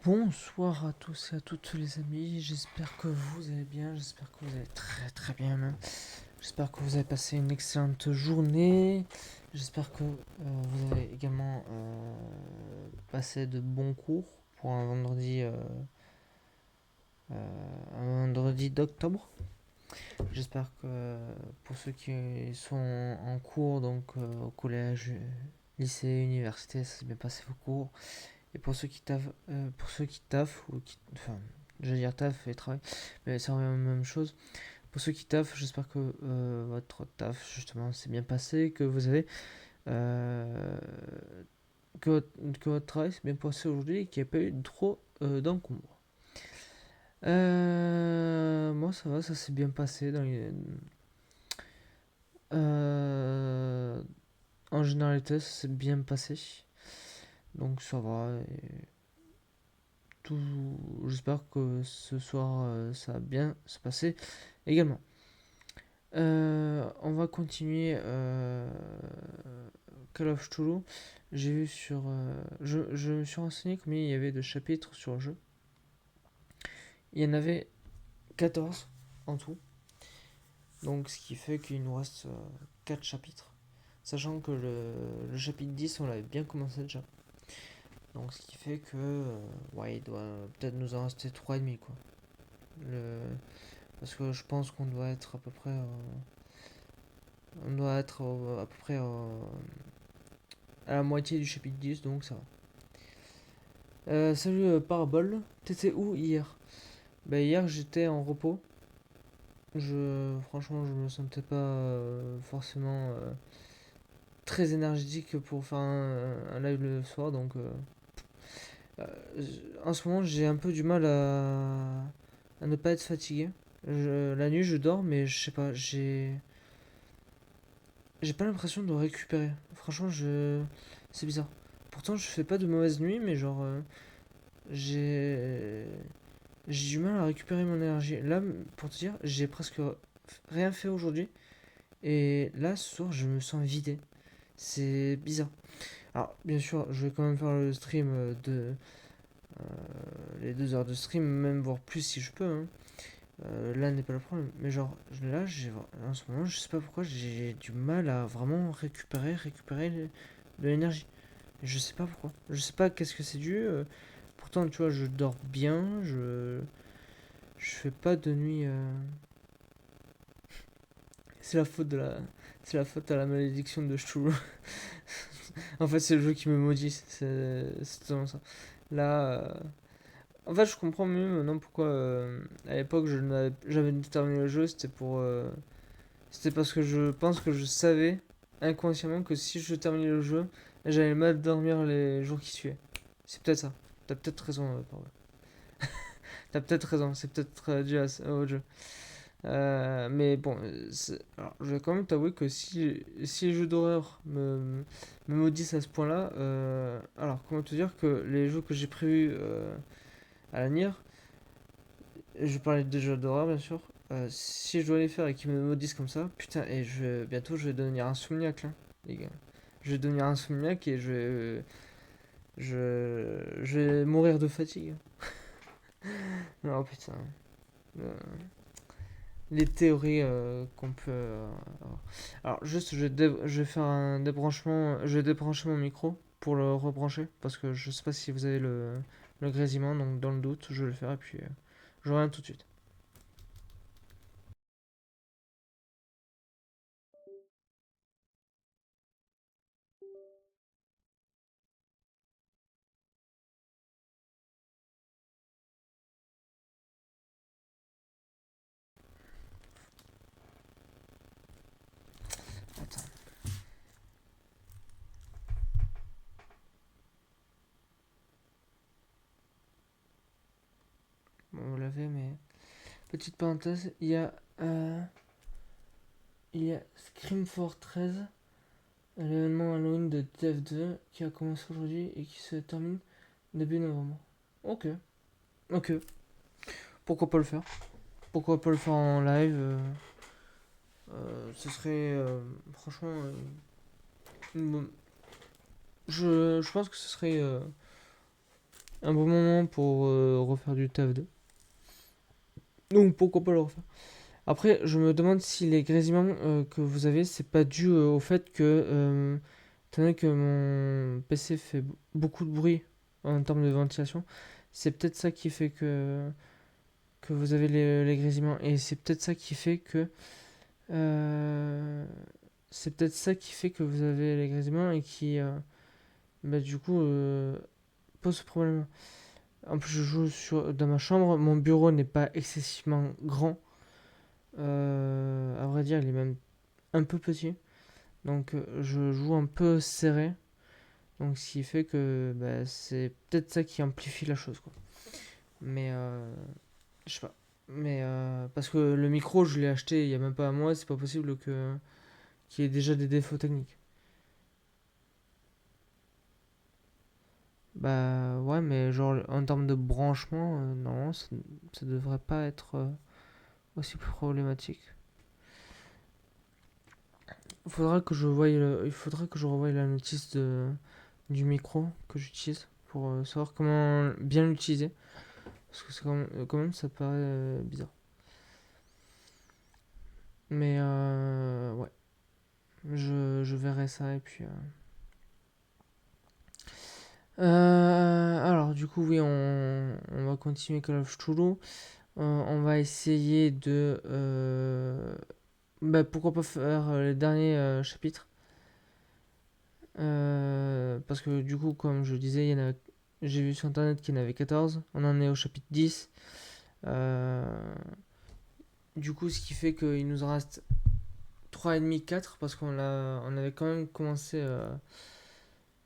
Bonsoir à tous et à toutes les amis, j'espère que vous allez bien, j'espère que vous allez très très bien même. J'espère que vous avez passé une excellente journée, j'espère que vous avez également passé de bons cours pour un vendredi d'octobre. J'espère que pour ceux qui sont en cours, donc au collège, lycée, université, ça s'est bien passé vos cours. Et pour ceux qui taffent, enfin, j'allais dire taf et travail, mais c'est la même chose. Pour ceux qui taffent, j'espère que votre taf, justement, s'est bien passé, euh, que votre travail s'est bien passé aujourd'hui et qu'il n'y a pas eu trop d'encombre. Moi, ça va, ça s'est bien passé euh, en généralité, ça s'est bien passé. Donc ça va. Tout, j'espère que ce soir ça va bien se passer également. On va continuer Call of Cthulhu. J'ai vu je me suis renseigné combien il y avait de chapitres sur le jeu. Il y en avait 14 en tout. Donc ce qui fait qu'il nous reste 4 chapitres. Sachant que le chapitre 10 on l'avait bien commencé déjà. Donc ce qui fait que ouais, il doit peut-être nous en rester 3,5 quoi. Le, Parce que je pense qu'on doit être à peu près. On doit être à peu près à la moitié du chapitre 10, donc ça va. Salut Parabole, t'étais où hier? Bah hier j'étais en repos. Franchement je me sentais pas forcément très énergétique pour faire un live le soir, donc euh, en ce moment j'ai un peu du mal à ne pas être fatigué. La nuit je dors mais je sais pas, j'ai pas l'impression de récupérer. Franchement, c'est bizarre. Pourtant, je fais pas de mauvaise nuit, mais genre, j'ai j'ai du mal à récupérer mon énergie. Là, pour te dire, j'ai presque rien fait aujourd'hui. Et là, ce soir, je me sens vidé. C'est bizarre. Alors, bien sûr, je vais quand même faire le stream euh, les 2 heures de stream, même voire plus si je peux, hein. Là n'est pas le problème. Mais genre, là, en ce moment, je sais pas pourquoi, j'ai du mal à vraiment récupérer de l'énergie. Je sais pas pourquoi. Je sais pas qu'est-ce que c'est dû. Pourtant, tu vois, je dors bien, je fais pas de nuit. C'est la faute de la, c'est la faute à la malédiction de Cthulhu. En fait, c'est le jeu qui me maudit. C'est totalement ça. Là, en fait, je comprends mieux maintenant pourquoi à l'époque j'avais terminé le jeu. C'était parce que je pense que je savais inconsciemment que si je terminais le jeu, j'allais mal dormir les jours qui suivaient. C'est peut-être ça. T'as peut-être raison, Paul. T'as peut-être raison, c'est peut-être dû au jeu. Mais bon, alors, je vais quand même t'avouer que si les jeux d'horreur me maudissent à ce point-là, alors comment te dire que les jeux que j'ai prévus à l'avenir, je parlais de jeux d'horreur bien sûr, si je dois les faire et qu'ils me maudissent comme ça, putain, et bientôt je vais devenir insomniaque là, les gars. Je vais devenir insomniaque et je vais mourir de fatigue. Non, putain. Euh, les théories qu'on peut avoir. Alors, juste, je vais faire un débranchement. Je vais débrancher mon micro pour le rebrancher parce que je sais pas si vous avez le grésillement, donc dans le doute, je vais le faire et puis je reviens tout de suite. Attends. Bon, vous l'avez, mais. Petite parenthèse, il y a Scream 13, l'événement Halloween de TF2 qui a commencé aujourd'hui et qui se termine début novembre. Ok, ok. Pourquoi pas le faire? Pourquoi pas le faire en live? Ce serait franchement une je pense que ce serait un bon moment pour refaire du taf 2. Donc pourquoi pas le refaire. Après, je me demande si les grésillements que vous avez, c'est pas dû au fait que, étant donné que mon PC fait beaucoup de bruit en termes de ventilation, c'est peut-être ça qui fait que vous avez les grésillements. Et c'est peut-être ça qui fait que. euh, c'est peut-être ça qui fait que vous avez les grésillements et qui, bah, du coup, pose ce problème. En plus, je joue dans ma chambre. Mon bureau n'est pas excessivement grand. À vrai dire, il est même un peu petit. Donc je joue un peu serré. Donc ce qui fait que bah, c'est peut-être ça qui amplifie la chose, quoi. Mais je sais pas. Mais parce que le micro, je l'ai acheté il y a même pas un mois, c'est pas possible que qu'il y ait déjà des défauts techniques. Bah ouais, mais genre en termes de branchement, non, ça devrait pas être aussi problématique. Il faudra que je revoie la notice du micro que j'utilise pour savoir comment bien l'utiliser. Parce que c'est quand même, ça paraît bizarre. Mais ouais, je verrai ça et puis. Alors du coup oui, on va continuer Call of Cthulhu. On va essayer de bah, pourquoi pas faire les derniers chapitres. Parce que du coup, comme je disais, j'ai vu sur internet qu'il y en avait 14. On en est au chapitre 10. Euh, du coup, ce qui fait qu'il nous en reste 3,5 4 parce on avait quand même commencé.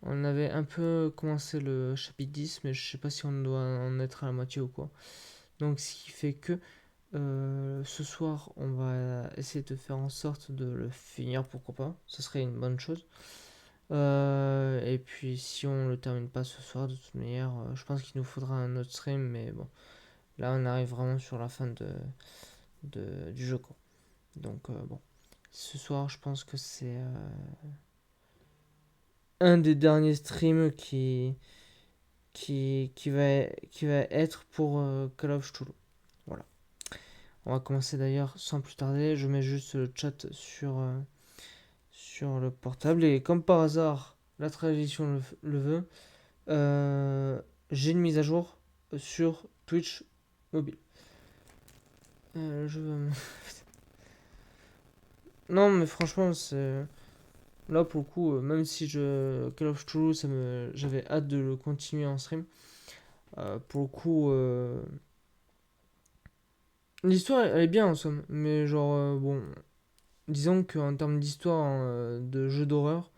On avait un peu commencé le chapitre 10, mais je sais pas si on doit en être à la moitié ou quoi. Donc, ce qui fait que ce soir, on va essayer de faire en sorte de le finir, pourquoi pas. Ce serait une bonne chose. Et puis si on le termine pas ce soir, de toute manière, je pense qu'il nous faudra un autre stream, mais bon, là on arrive vraiment sur la fin du jeu, quoi. Donc bon, ce soir je pense que c'est un des derniers streams qui va être pour Call of Cthulhu. Voilà. On va commencer d'ailleurs sans plus tarder, je mets juste le chat sur le portable, et comme par hasard, la tradition le veut. Euh, j'ai une mise à jour sur Twitch mobile. Je... Non, mais franchement, c'est... Là, pour le coup, même si Call of Cthulhu, j'avais hâte de le continuer en stream. Pour le coup, l'histoire, elle est bien en somme. Mais genre, bon, disons qu'en termes d'histoire de jeu d'horreur,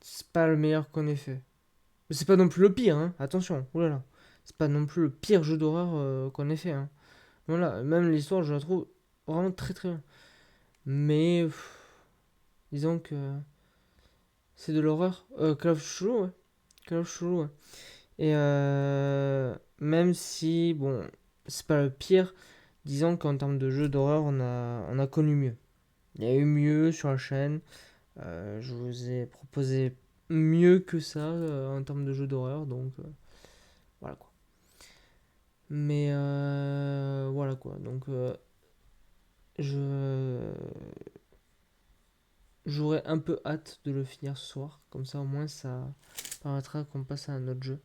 c'est pas le meilleur qu'on ait fait. Mais c'est pas non plus le pire, hein. Attention, oulala. C'est pas non plus le pire jeu d'horreur qu'on ait fait, hein. Voilà, même l'histoire, je la trouve vraiment très très bien. Mais disons que c'est de l'horreur. Call of Cthulhu, ouais. Call of Cthulhu, ouais. Et même si, bon, c'est pas le pire, disons qu'en termes de jeu d'horreur, on a connu mieux. Il y a eu mieux sur la chaîne. Je vous ai proposé mieux que ça en termes de jeu d'horreur, donc voilà quoi. Mais voilà quoi. Donc je j'aurais un peu hâte de le finir ce soir. Comme ça, au moins, ça permettra qu'on passe à un autre jeu.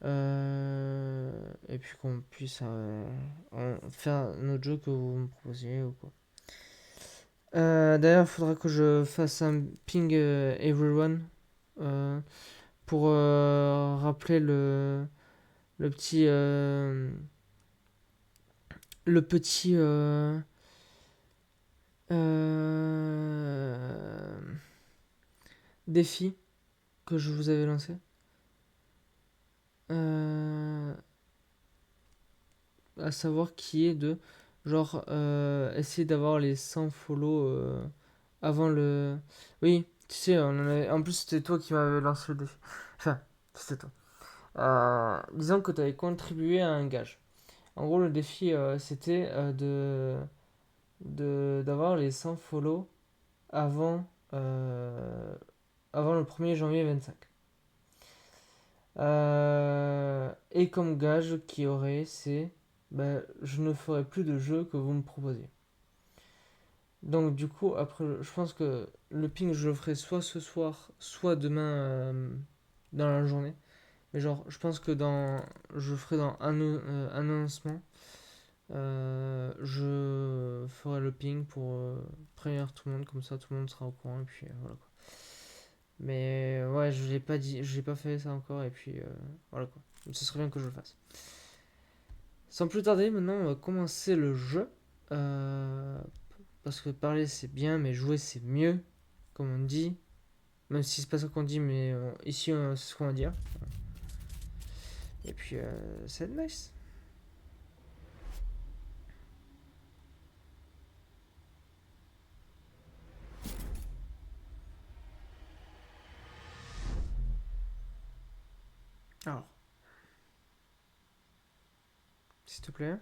Et puis qu'on puisse faire un autre jeu que vous me proposiez ou quoi. D'ailleurs, il faudra que je fasse un ping everyone euh, pour rappeler le petit le petit euh, défi que je vous avais lancé. Euh, à savoir qui est de genre essayer d'avoir les 100 follow avant le. Oui, tu sais, en plus c'était toi qui m'avais lancé le défi. Enfin, c'était toi. Disons que tu avais contribué à un gage. En gros, le défi c'était d'avoir les 100 follow avant, avant le 1er janvier 25. Et comme gage qu'il y aurait, c'est bah, je ne ferai plus de jeu que vous me proposez. Donc du coup, après, je pense que le ping, je le ferai soit ce soir, soit demain dans la journée. Mais genre, je pense que je ferai dans un annoncement. Je ferai le ping pour prévenir tout le monde, comme ça tout le monde sera au courant et puis voilà quoi. Mais ouais, je l'ai pas dit, je l'ai pas fait ça encore et puis voilà quoi. Ce serait bien que je le fasse. Sans plus tarder, maintenant on va commencer le jeu. Euh, Parce que parler c'est bien, mais jouer c'est mieux, comme on dit. Même si c'est pas ça qu'on dit, mais ici c'est ce qu'on va dire. Et puis c'est nice. Alors, s'il te plaît,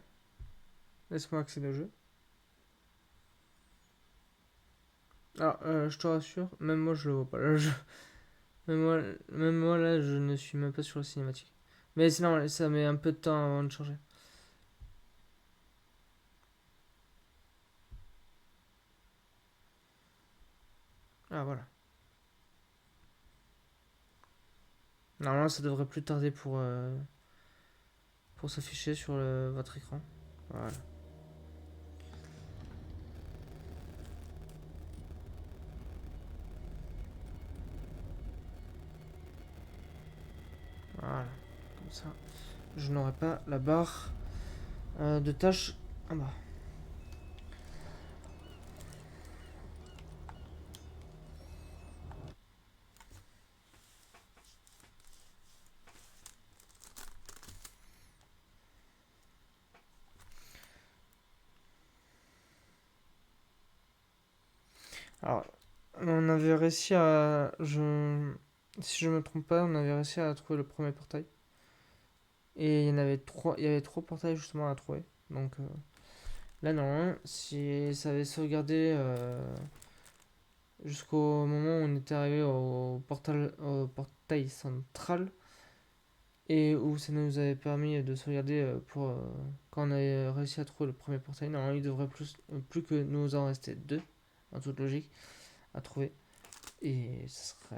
laisse-moi accéder au jeu. Alors, je te rassure, même moi je le vois pas. Là, même moi là, je ne suis même pas sur la cinématique. Mais c'est normal, ça met un peu de temps avant de changer. Ah voilà. Normalement, ça devrait plus tarder pour s'afficher sur votre écran. Voilà. Voilà. Comme ça, je n'aurai pas la barre de tâches en bas. Alors, on avait réussi à. Si je me trompe pas, on avait réussi à trouver le premier portail. Et il y avait trois portails justement à trouver. Donc là, non, si ça avait sauvegardé jusqu'au moment où on était arrivé au portail central et où ça nous avait permis de sauvegarder quand on avait réussi à trouver le premier portail. Non, il devrait plus que nous en rester deux, en toute logique, à trouver. Et ça serait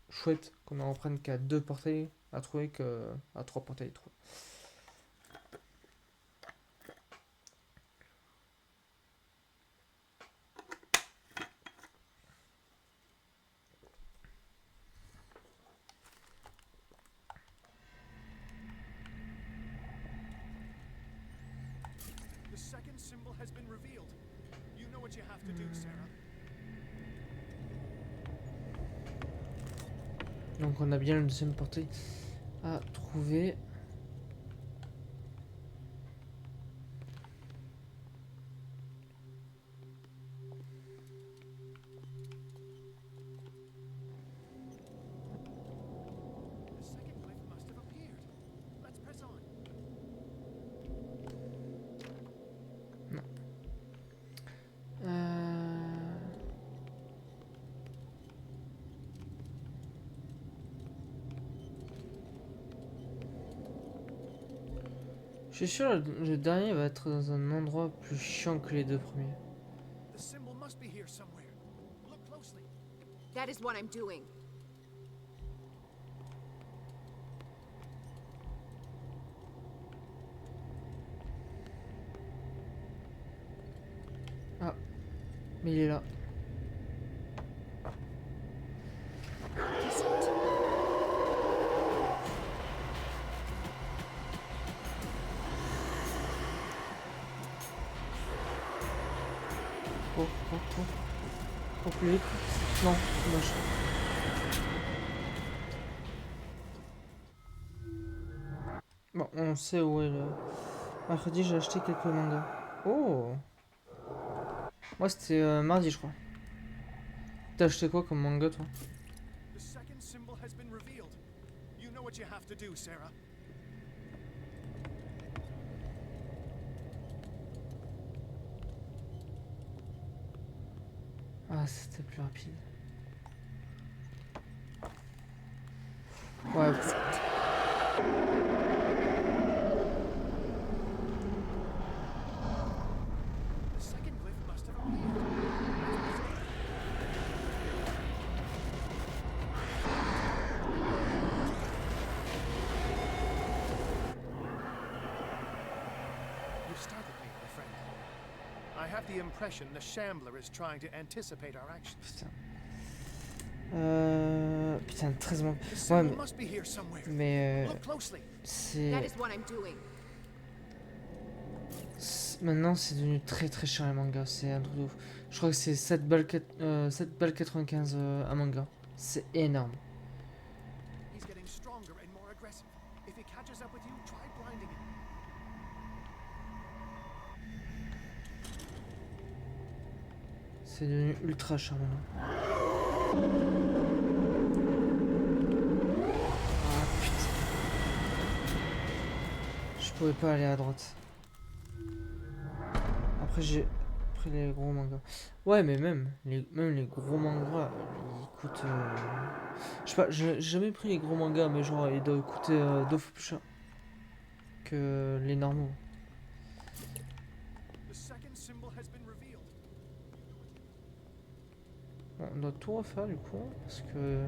chouette qu'on en reprenne qu'à deux portails à trouver qu'à trois portails à trouver. The second symbol has been revealed. You know what you have to do, Sarah. Donc on a bien le deuxième portail à trouver. The second glyph must have appeared. Let's press on. Non. Euh... Je suis sûr le dernier va être dans un endroit plus chiant que les deux premiers. The symbol must be here somewhere. Look closely. That is what I'm doing. Ah, mais il est là. Oh, oh, oh. Oh, plus vite. Non, dommage. Bon, on sait où est le... Mercredi, j'ai acheté quelques mangas. Oh! Moi, c'était mardi, je crois. T'as acheté quoi comme manga, toi? The second symbol has been revealed. You know what you have to do, Sarah. Ah, c'était plus rapide. have the impression the Shambler is trying to anticipate our actions. Putain. Putain, 13 mangas. The Ouais, symbol must be here somewhere. mais Look closely. That c'est... is what I'm doing. Maintenant, c'est devenu très très cher les mangas. C'est un truc de ouf. Je crois que c'est 7 balles, 7 balles 95 un manga. C'est énorme. He's getting stronger and more aggressive. If he catches up with you, try blinding him. C'est devenu ultra cher maintenant. Ah putain. Je pouvais pas aller à droite. Après j'ai pris les gros mangas. Ouais mais même les gros mangas ils coûtent... Je sais pas, j'ai jamais pris les gros mangas mais genre ils doivent coûter 2 fois plus cher que les normaux. The second symbol has been revealed. Bon, on doit tout refaire du coup parce que...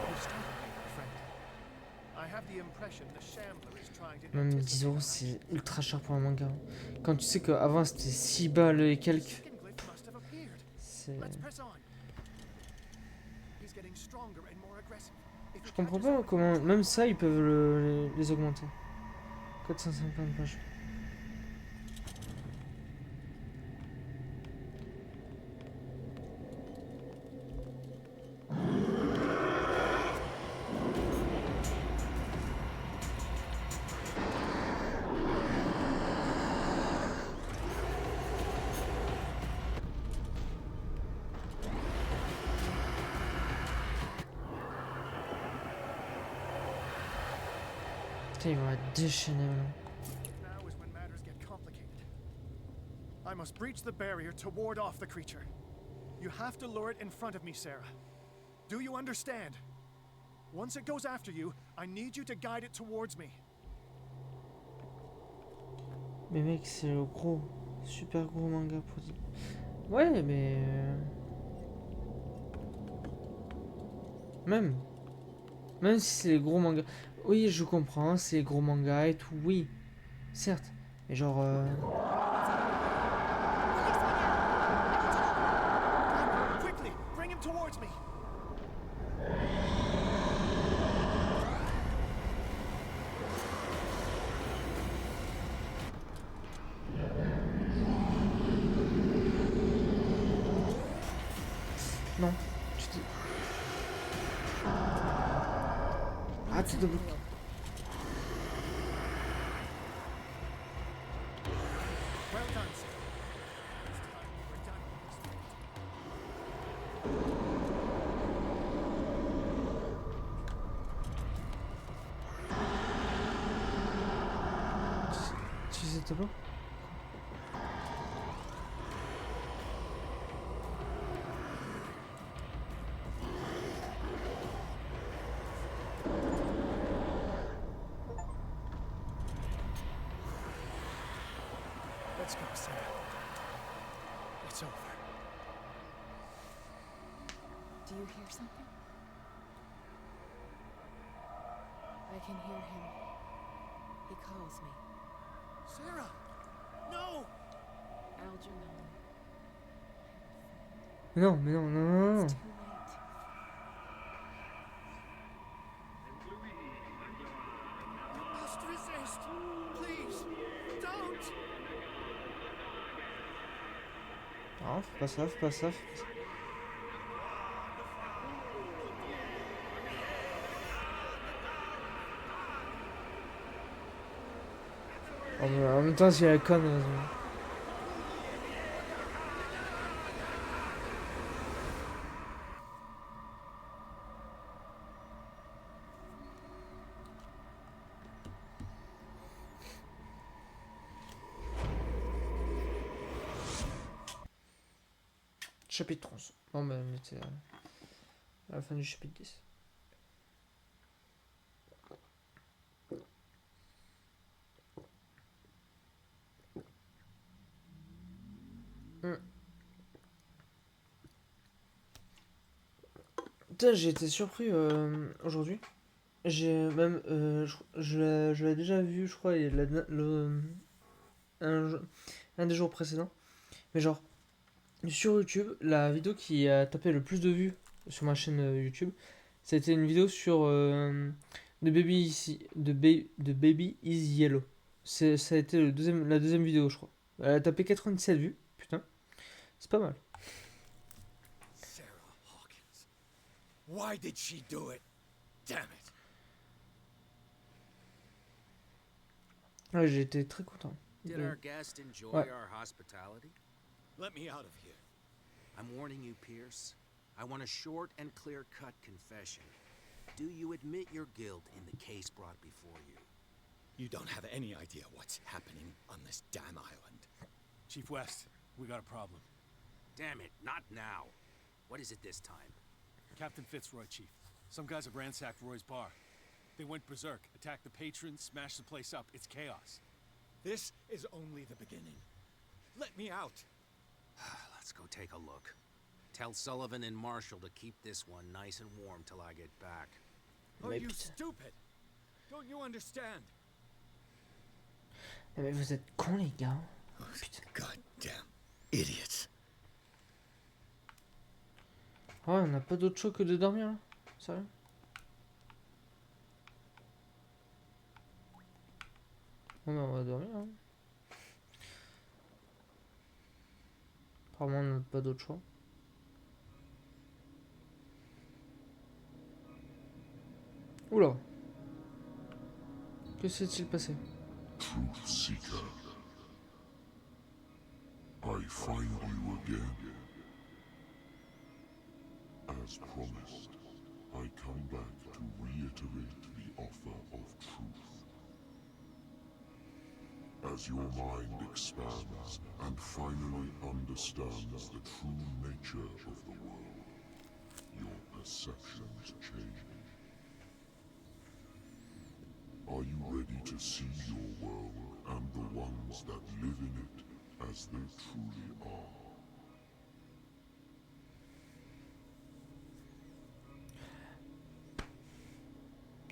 You've startled me, my friend. I have the impression the Shambler is trying to Même 10 anticipate euros our c'est actions. ultra cher pour un manga. Quand tu sais qu'avant c'était 6 balles et The quelques. second glyph must have appeared. C'est... Let's press on. He's getting stronger and more aggressive. If he Je comprends catches up pas with you, comment... try Même ça ils blinding him. peuvent les augmenter. 450 pages. Putain, il va la déchaîner maintenant. Now is when matters get complicated. I must breach the barrier to ward off the creature. You have to lure it in front of me, Sarah. Do you understand? Once it goes after you, I need you to guide it towards me. Mais mec, c'est le gros, super gros manga pour dire. Ouais, mais... Même si c'est les gros mangas. Oui, je comprends, c'est les gros mangas et tout, oui. Certes. Mais genre... Quickly, bring him towards me. Non. Tu te... Ah, tu te bloques. Well done, Sarah. This time we're done with this fight. Tu sais te bloques. Let's go, Sarah. It's over. Do you hear something? I can hear him. He calls me. Sarah! No! Algernon. Non, mais non, non, non, non. It's too late. You must resist. Please, don't! Non, fais pas ça, fais pas ça. En même temps, c'est la conne. Chapitre 11. Bon, ben, on était à la fin du chapitre 10. Hmm. Putain, j'ai été surpris aujourd'hui. J'ai même. Je l'ai déjà vu, je crois, un, un des jours précédents. Mais genre, sur YouTube, la vidéo qui a tapé le plus de vues sur ma chaîne YouTube, c'était une vidéo sur de Baby is Yellow. Ça a été la deuxième vidéo, je crois. Elle a tapé 97 vues. Putain, c'est pas mal. Sarah Hawkins. Why did she do it? Damn it. Ouais, j'ai été très content. Did our guest enjoy Ouais. our hospitality? Let me out of here. I'm warning you, Pierce. I want a short and clear-cut confession. Do you admit your guilt in the case brought before you? You don't have any idea what's happening on this damn island. Chief West, we got a problem. Damn it, not now. What is it this time? Captain Fitzroy, Chief. Some guys have ransacked Roy's bar. They went berserk, attacked the patrons, smashed the place up. It's chaos. This is only the beginning. Let me out. Let's go take a look. Tell Sullivan and Marshall to keep this one nice and warm till I get back. Are Mais you putain. stupid? Don't you understand? Eh, mais vous êtes cons, les gars. Putain. Goddamn idiots. Ouais, on n'a pas d'autre choix que de dormir là. Sérieux? Ouais, mais on va dormir. Hein. Apparemment, on n'a pas d'autre choix. Oula. Que s'est-il passé? Truth Seeker. I find you again. As promised, I come back to reiterate the offer of truth. As your mind expands and finally understands the true nature of the world, your perceptions change. Are you ready to see your world and the ones that live in it as they truly are?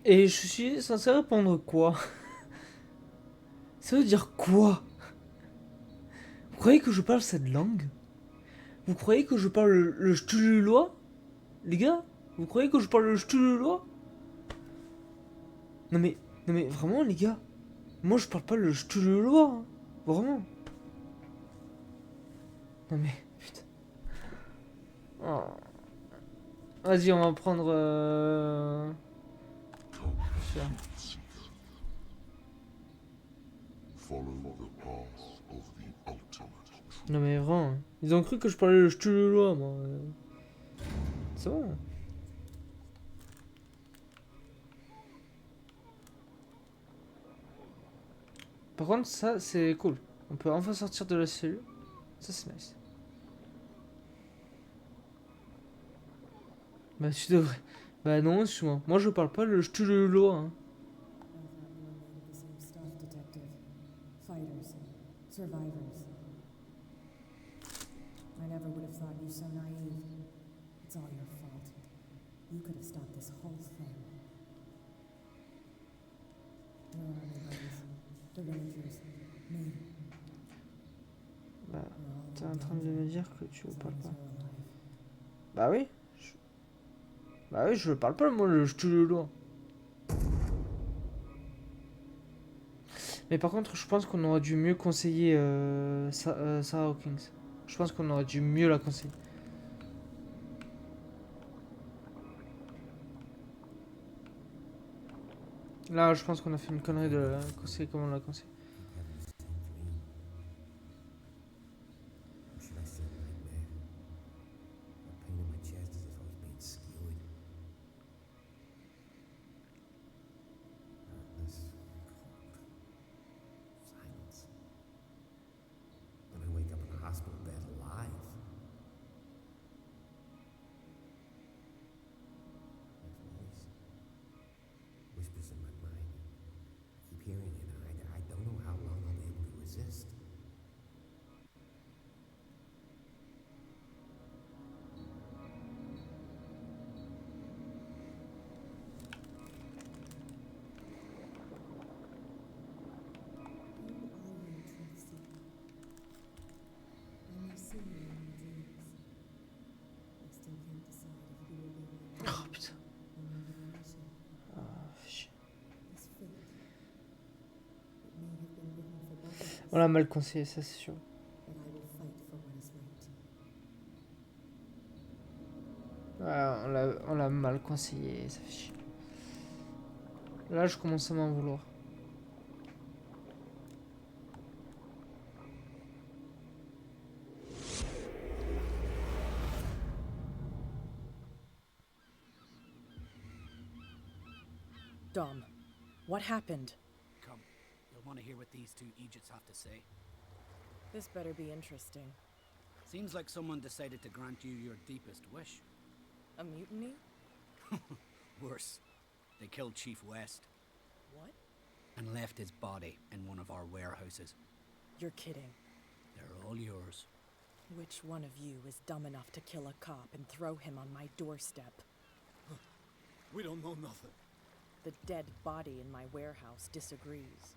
Et je suis censé répondre quoi? Ça veut dire quoi? Vous croyez que je parle cette langue? Vous croyez que je parle le Stululois? Les gars? Vous croyez que je parle le Stululois? Non mais vraiment les gars? Moi je parle pas le Stululois, hein. Vraiment. Non mais putain. Oh. Vas-y, on va prendre celui-là. Truth Seeker. Follow the path of the ultimate truth. Non mais vraiment, hein. Ils ont cru que je parlais le Stululois, moi. C'est bon. Par contre, ça c'est cool. On peut enfin sortir de la cellule. Ça c'est nice. Bah tu devrais. Bah non, suis-moi. Moi je parle pas le Stululois, hein. I thought you were made of the same stuff, Detective. Fighters, survivors. I never would have thought you so naive. It's all your fault. You could have stopped this whole thing. Where are my buddies? The Rangers? Me? Bah, We're all t'es en dead train de me dire que tu as parles long as pas. we're alive. Bah oui. Bah oui, je parle pas moi le Stululois. Mais par contre, je pense qu'on aurait dû mieux conseiller Sarah Hawkins. Je pense qu'on aurait dû mieux la conseiller. Là, je pense qu'on a fait une connerie de la conseiller comme on l'a conseillé. Or should I say nightmare? The pain in my chest is as though it's being skewered. Darkness, cold, silence. Then I wake up in a hospital bed alive. That voice whispers in my mind. I keep hearing it, and I don't know On l'a mal conseillé, ça c'est sûr. but I will fight for what is right. Ouais, on l'a mal conseillé, ça fait chier. Là, je commence à m'en vouloir. Dom, what happened? Come, you'll want to hear what these two Egypts have to say. This better be interesting. Seems like someone decided to grant you your deepest wish. A mutiny? Worse, they killed Chief West What? and left his body in one of our warehouses. You're kidding. They're all yours. Which one of you is dumb enough to kill a cop and throw him on my doorstep? We don't know nothing. The dead body in my warehouse disagrees.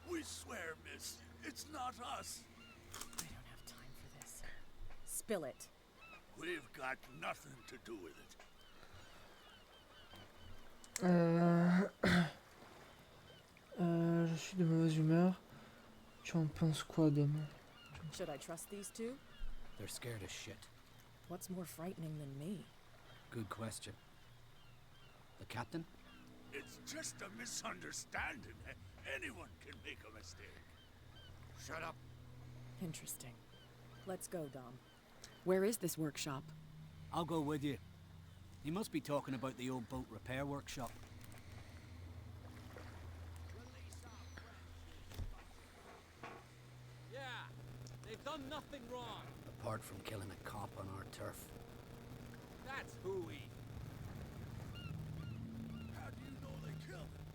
We swear, miss, it's not us. I don't have time for this. Spill it. We've got nothing to do with it. Je suis de mauvaise humeur. Tu en penses quoi, Dom? Should I trust these two? They're scared as shit. What's more frightening than me? Good question. The captain? It's just a misunderstanding. Anyone can make a mistake. Shut up. Interesting. Let's go, Dom. Where is this workshop? I'll go with you. He must be talking about the old boat repair workshop. Yeah, they've done nothing wrong. Apart from killing a cop on our turf. That's hooey. How do you know they killed him?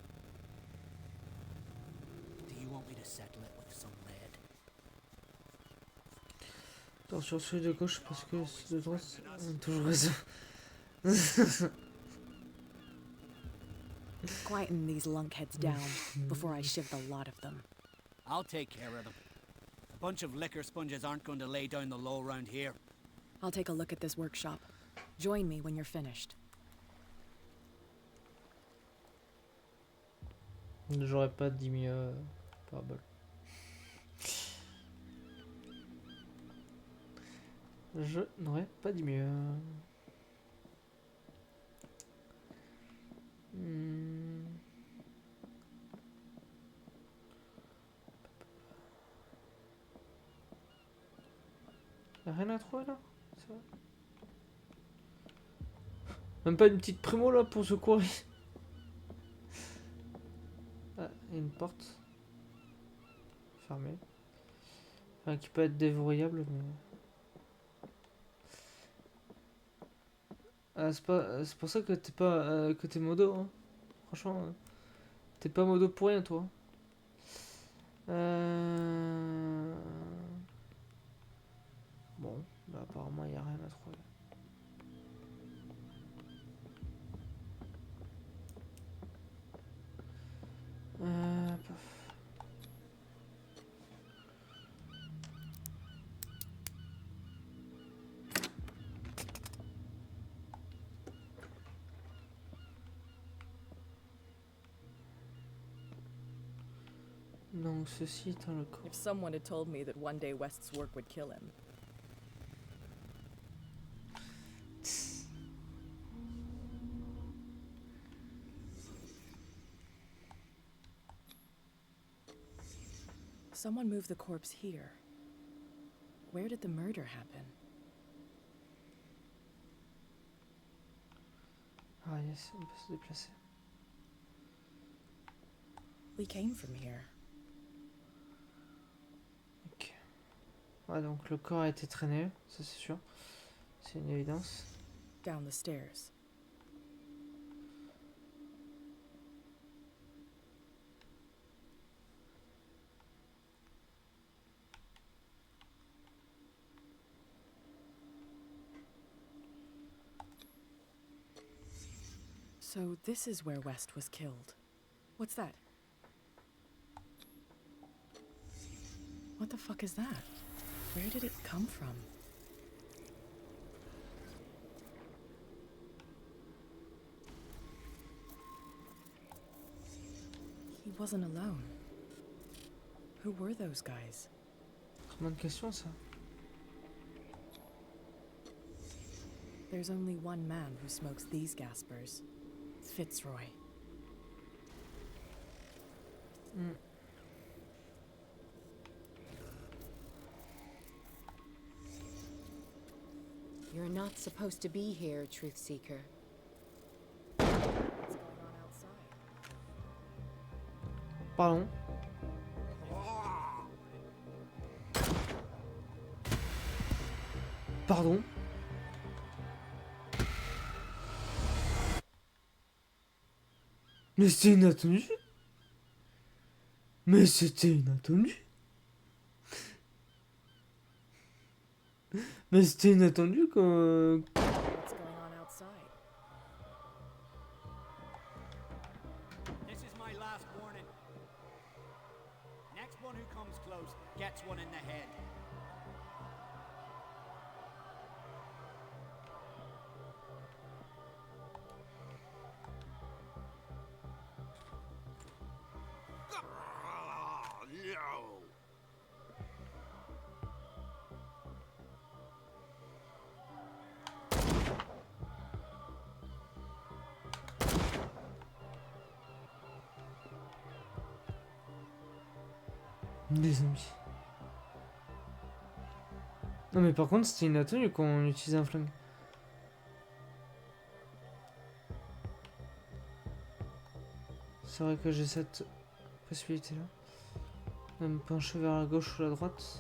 Do you want me to settle it with some lead? Attention, celui de gauche parce que celui de droite a toujours raison. Quieten these lunkheads down before I shiv the lot of them. I'll take care of them. A bunch of liquor sponges aren't going to lay down the law around here. I'll take a look at this workshop. Join me when you're finished. J'aurais pas dit mieux par bol. Je n'aurais pas dit mieux. Y'a rien à trouver là? C'est vrai. Même pas une petite primo là pour secourir. Ah, il y a une porte. Fermée. Enfin, qui peut être déverrouillable, mais. Ah, c'est pour ça que t'es pas. Que t'es modo, hein. Franchement, t'es pas modo pour rien, toi. Bon, bah apparemment, il y a rien à trouver. Paf. Donc ceci est un local. If someone had told me that one day West's work would kill him. Someone moved the corpse here. Where did the murder happen? Ah yes, on peut se déplacer. We came from here. Ok. Ouais, donc le corps a été traîné, ça c'est sûr. C'est une évidence. Down the stairs. So this is where West was killed. What's that? What the fuck is that? Where did it come from? He wasn't alone. Who were those guys? Bonne question ça. There's only one man who smokes these gaspers. Fitzroy. Hmm. You're not supposed to be here, Truth Seeker. What's going on outside? Pardon. Pardon. Mais c'était inattendu. Mais c'était inattendu. Mais c'était inattendu quand... What's going on outside? This is my last warning. Next one who comes close gets one in the head. No! Des zombies. Non mais par contre c'était inattendu quand on utilisait un flingue. C'est vrai que j'ai cette possibilité là. De me pencher vers la gauche ou la droite.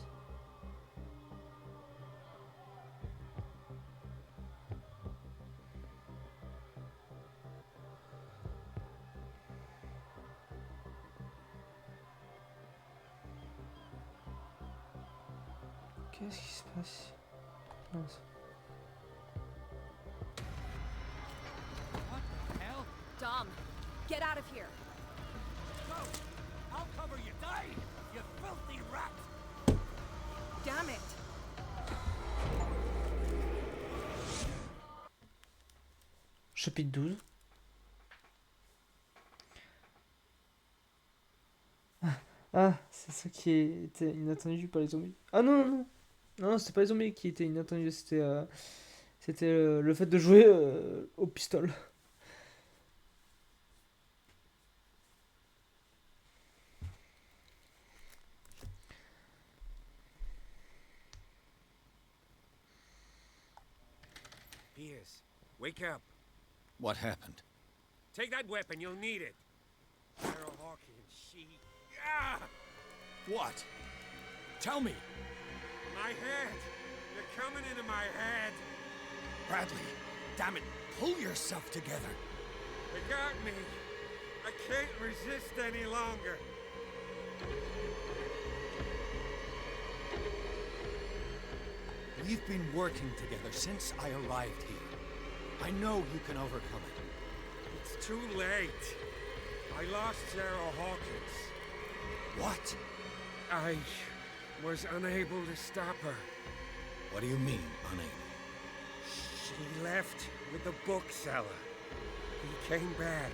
Qu'est-ce qui se passe? Mince. What the hell? Dom, get out of here. Go! I'll cover you. Die! You filthy rat! Damn it. Chapitre 12. Ah, c'est ça qui était inattendu par les zombies. Ah non, non, non. Non, c'était pas les zombies qui étaient inattendus, c'était le fait de jouer au pistolet. Pierce, wake up. What happened? Take that weapon, you'll need it. Sarah Hawkins, she... Ah! What? Tell me! My head! You're coming into my head! Bradley, damn it, pull yourself together. They got me. I can't resist any longer. We've been working together since I arrived here. I know you can overcome it. It's too late. I lost Sarah Hawkins. What? I was unable to stop her. What do you mean, unable? She left with the bookseller. He came back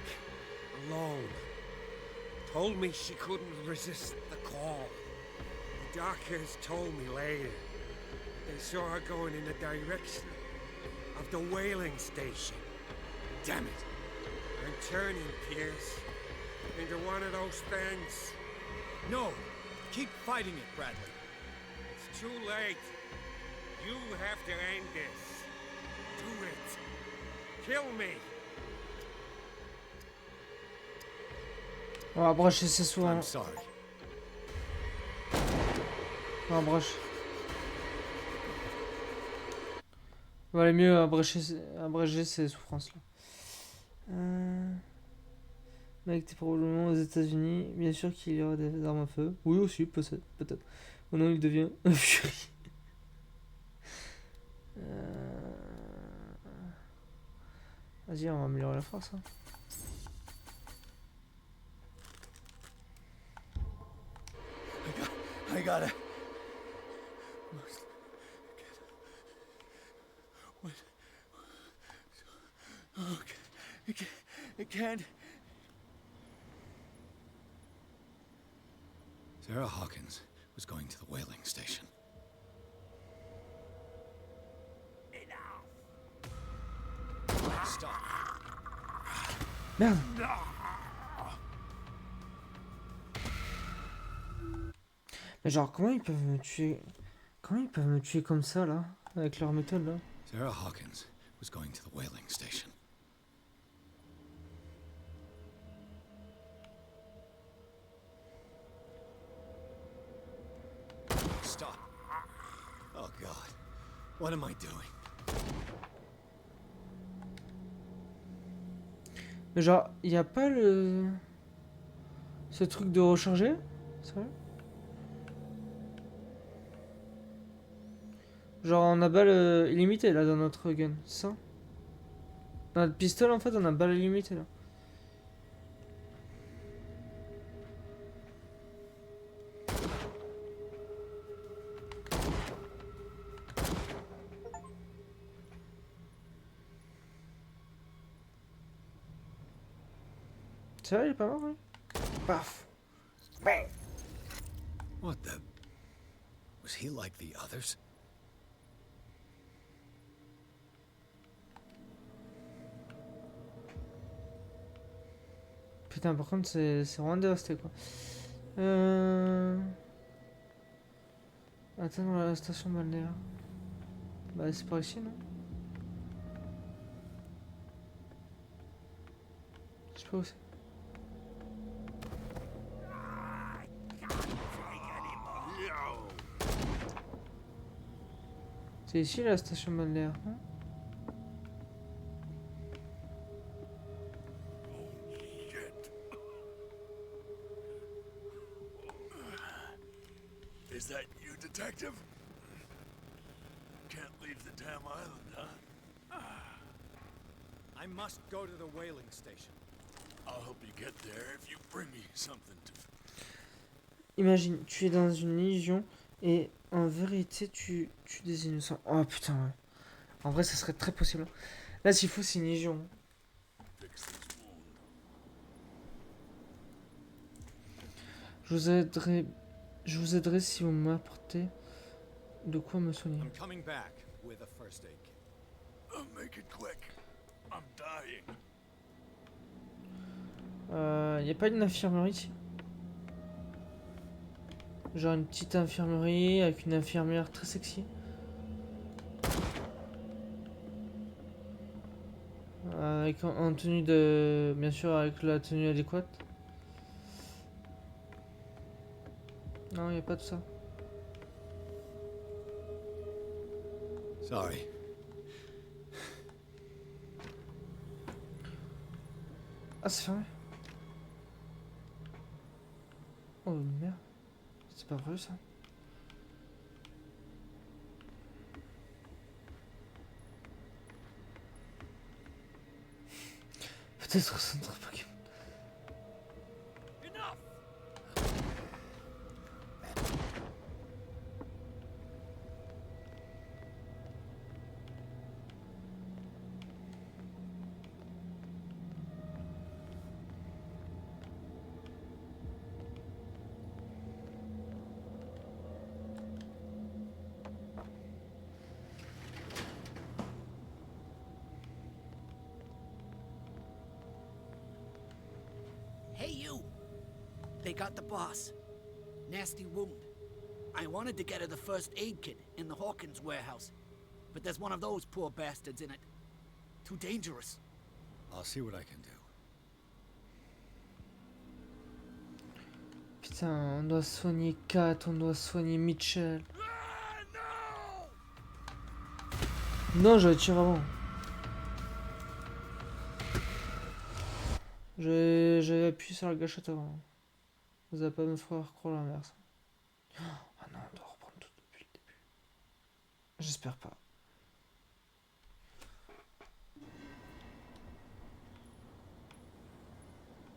alone. Told me she couldn't resist the call. The doctors told me later they saw her going in the direction of the whaling station. Damn it! I'm turning, Pierce, into one of those things. No! Keep fighting it, Bradley. It's too late. You have to end this. Do it. Kill me. On va brocher, c'est souvent. I'm sorry. On va brocher. Il valait mieux abréger ces souffrances là. Mec, t'es probablement aux États-Unis. Bien sûr qu'il y aura des armes à feu. Oui, aussi, peut-être. Ou non, il devient un furie. Vas-y, on va améliorer la force. Hein. I gotta... What? Oh, it can't... Sarah Hawkins was going to the whaling station. Stop. Merde. Mais genre, comment ils peuvent me tuer? Comment ils peuvent me tuer comme ça, là? Avec leur méthode, là? Sarah Hawkins was going to the whaling station. Stop. Oh God. What am I doing? Mais genre, y a pas le... Ce truc de recharger? Sérieux? Genre, on a balle illimitée, là, dans notre gun, c'est ça? Dans notre pistolet, en fait, on a balle illimitée, là. C'est vrai, il est pas mort, ouais. Paf. What the... Was he like the others? Putain, par contre, c'est vraiment dévasté, quoi. Atteindre la station balnéaire. Bah, c'est par ici, non? Je sais pas où c'est. C'est ici la station balnéaire, non? Is that you, detective? Can't leave the damn island, huh? I must go to the whaling station. I'll help you get there if you bring me something to... Imagine, tu es dans une légion et en vérité tu tues des innocents. Oh putain, ouais. En vrai, ça serait très possible. Là, s'il faut, c'est une légion. Je vous aiderai si vous m'apportez de quoi me soigner. I'm coming back with a first aid kit. Make it quick. I'm dying. Y a pas une infirmerie ici? Genre une petite infirmerie avec une infirmière très sexy. Avec en tenue de... Bien sûr, avec la tenue adéquate. Non, y a pas tout ça. Sorry. Ah, c'est fermé. Oh merde. C'est pas vrai ça. Peut-être centre Pokémon. Hey, you! They got the boss. Nasty wound. I wanted to get her the first aid kit in the Hawkins warehouse, but there's one of those poor bastards in it. Too dangerous. I'll see what I can do. Putain, on doit soigner Kat, on doit soigner Mitchell. Non, j'avais tiré avant. J'avais appuyé sur la gâchette avant. Vous allez pas me faire croire l'inverse. Ah non, on doit reprendre tout depuis le début. J'espère pas.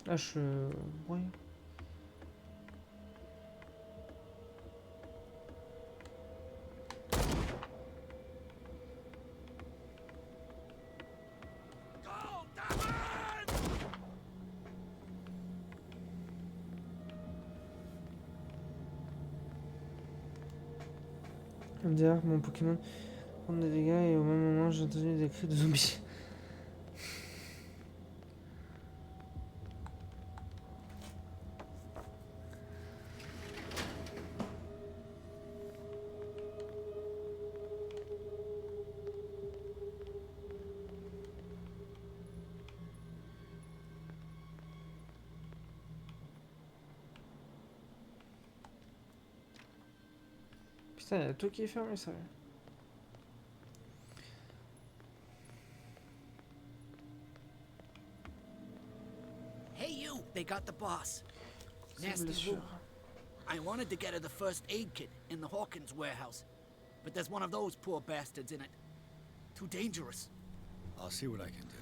Là, ouais. D'ailleurs, mon Pokémon prend des dégâts et au même moment, j'ai entendu des cris de zombies. Putain, il y a tout qui est fermé, ça. Hey, you! They got the boss. C'est Nasty blessure. wound. I wanted to get her the first aid kit in the Hawkins warehouse, but there's one of those poor bastards in it. Too dangerous. I'll see what I can do.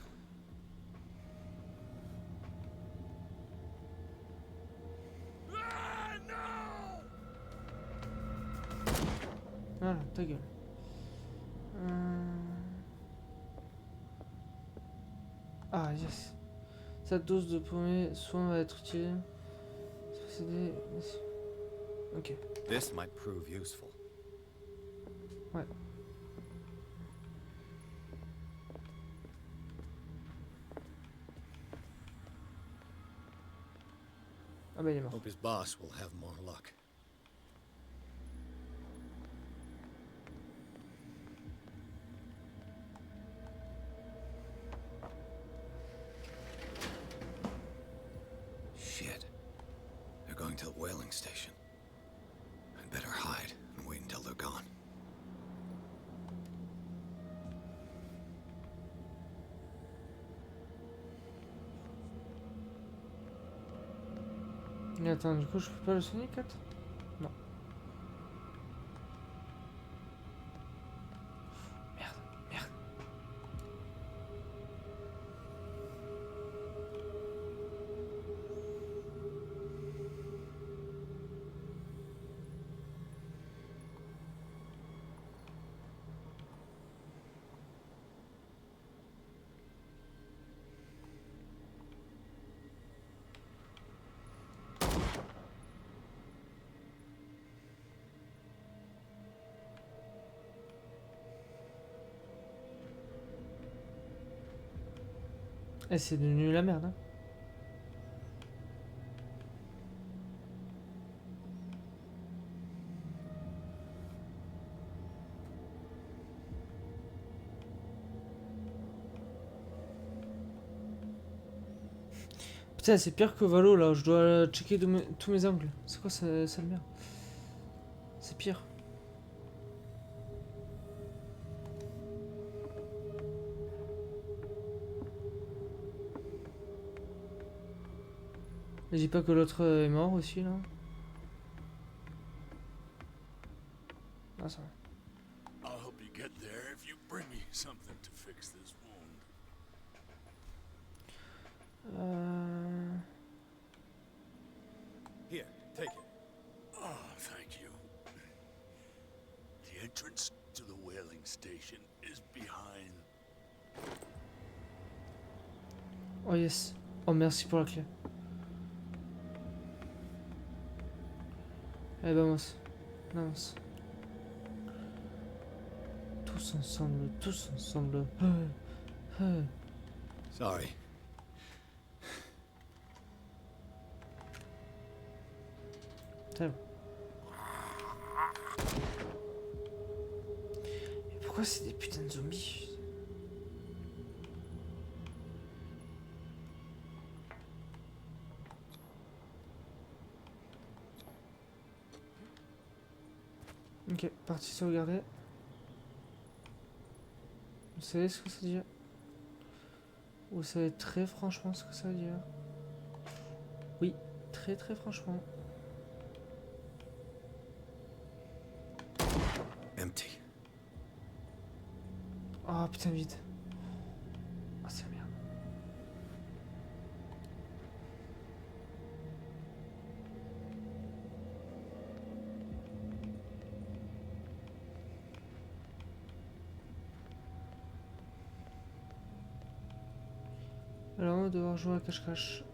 Ah, ta gueule. Ah, yes. Cette dose de premier soin va être utile. Ok. This might prove useful. Ouais. Ah bah il est mort. Hope his boss will have more luck. Shit. They're going to the whaling station. I'd better hide and wait until they're gone. Mais attends, du coup je peux pas le soigner, Kat? Non. Merde, merde. Eh, c'est devenu la merde, hein. Putain, c'est pire que Valo là, je dois checker tous mes angles. C'est quoi ça le merde? C'est pire. Mais dis pas que l'autre est mort aussi là. Ah ça va. I'll help you get there if you bring me something to fix this wound. Here, take it. Oh, thank you. The entrance to the whaling station is behind. Oh yes. Oh merci pour la clé. Allez vamos. Vamos. Tous ensemble, tous ensemble. Sorry. C'est bon. Mais pourquoi c'est des putains de zombies? Ok, partie sauvegarder. Vous savez ce que ça veut dire? Vous savez très franchement ce que ça veut dire? Oui, très très franchement. Empty. Oh putain, vite. Oh, c'est la merde. Alors on va devoir jouer à cache-cache.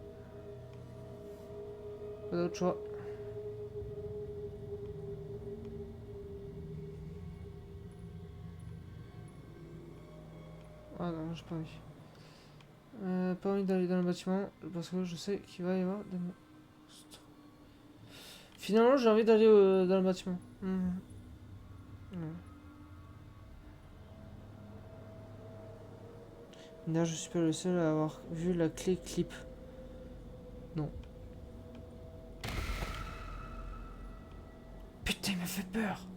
Pas d'autre choix. j'ai pas envie. Pas envie d'aller dans le bâtiment parce que je sais qu'il va y avoir des monstres. Finalement, j'ai envie d'aller dans le bâtiment. D'ailleurs, je suis pas le seul à avoir vu la clé clip. Non. Putain, il m'a fait peur.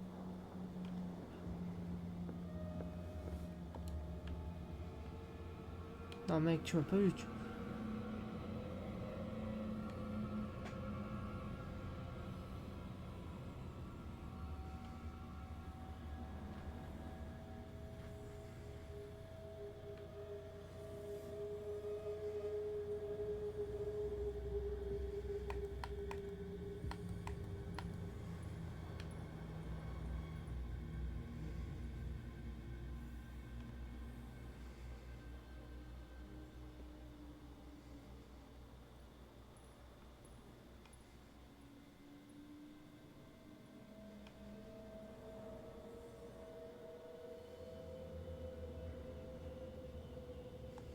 Non mec, tu m'as pas vu.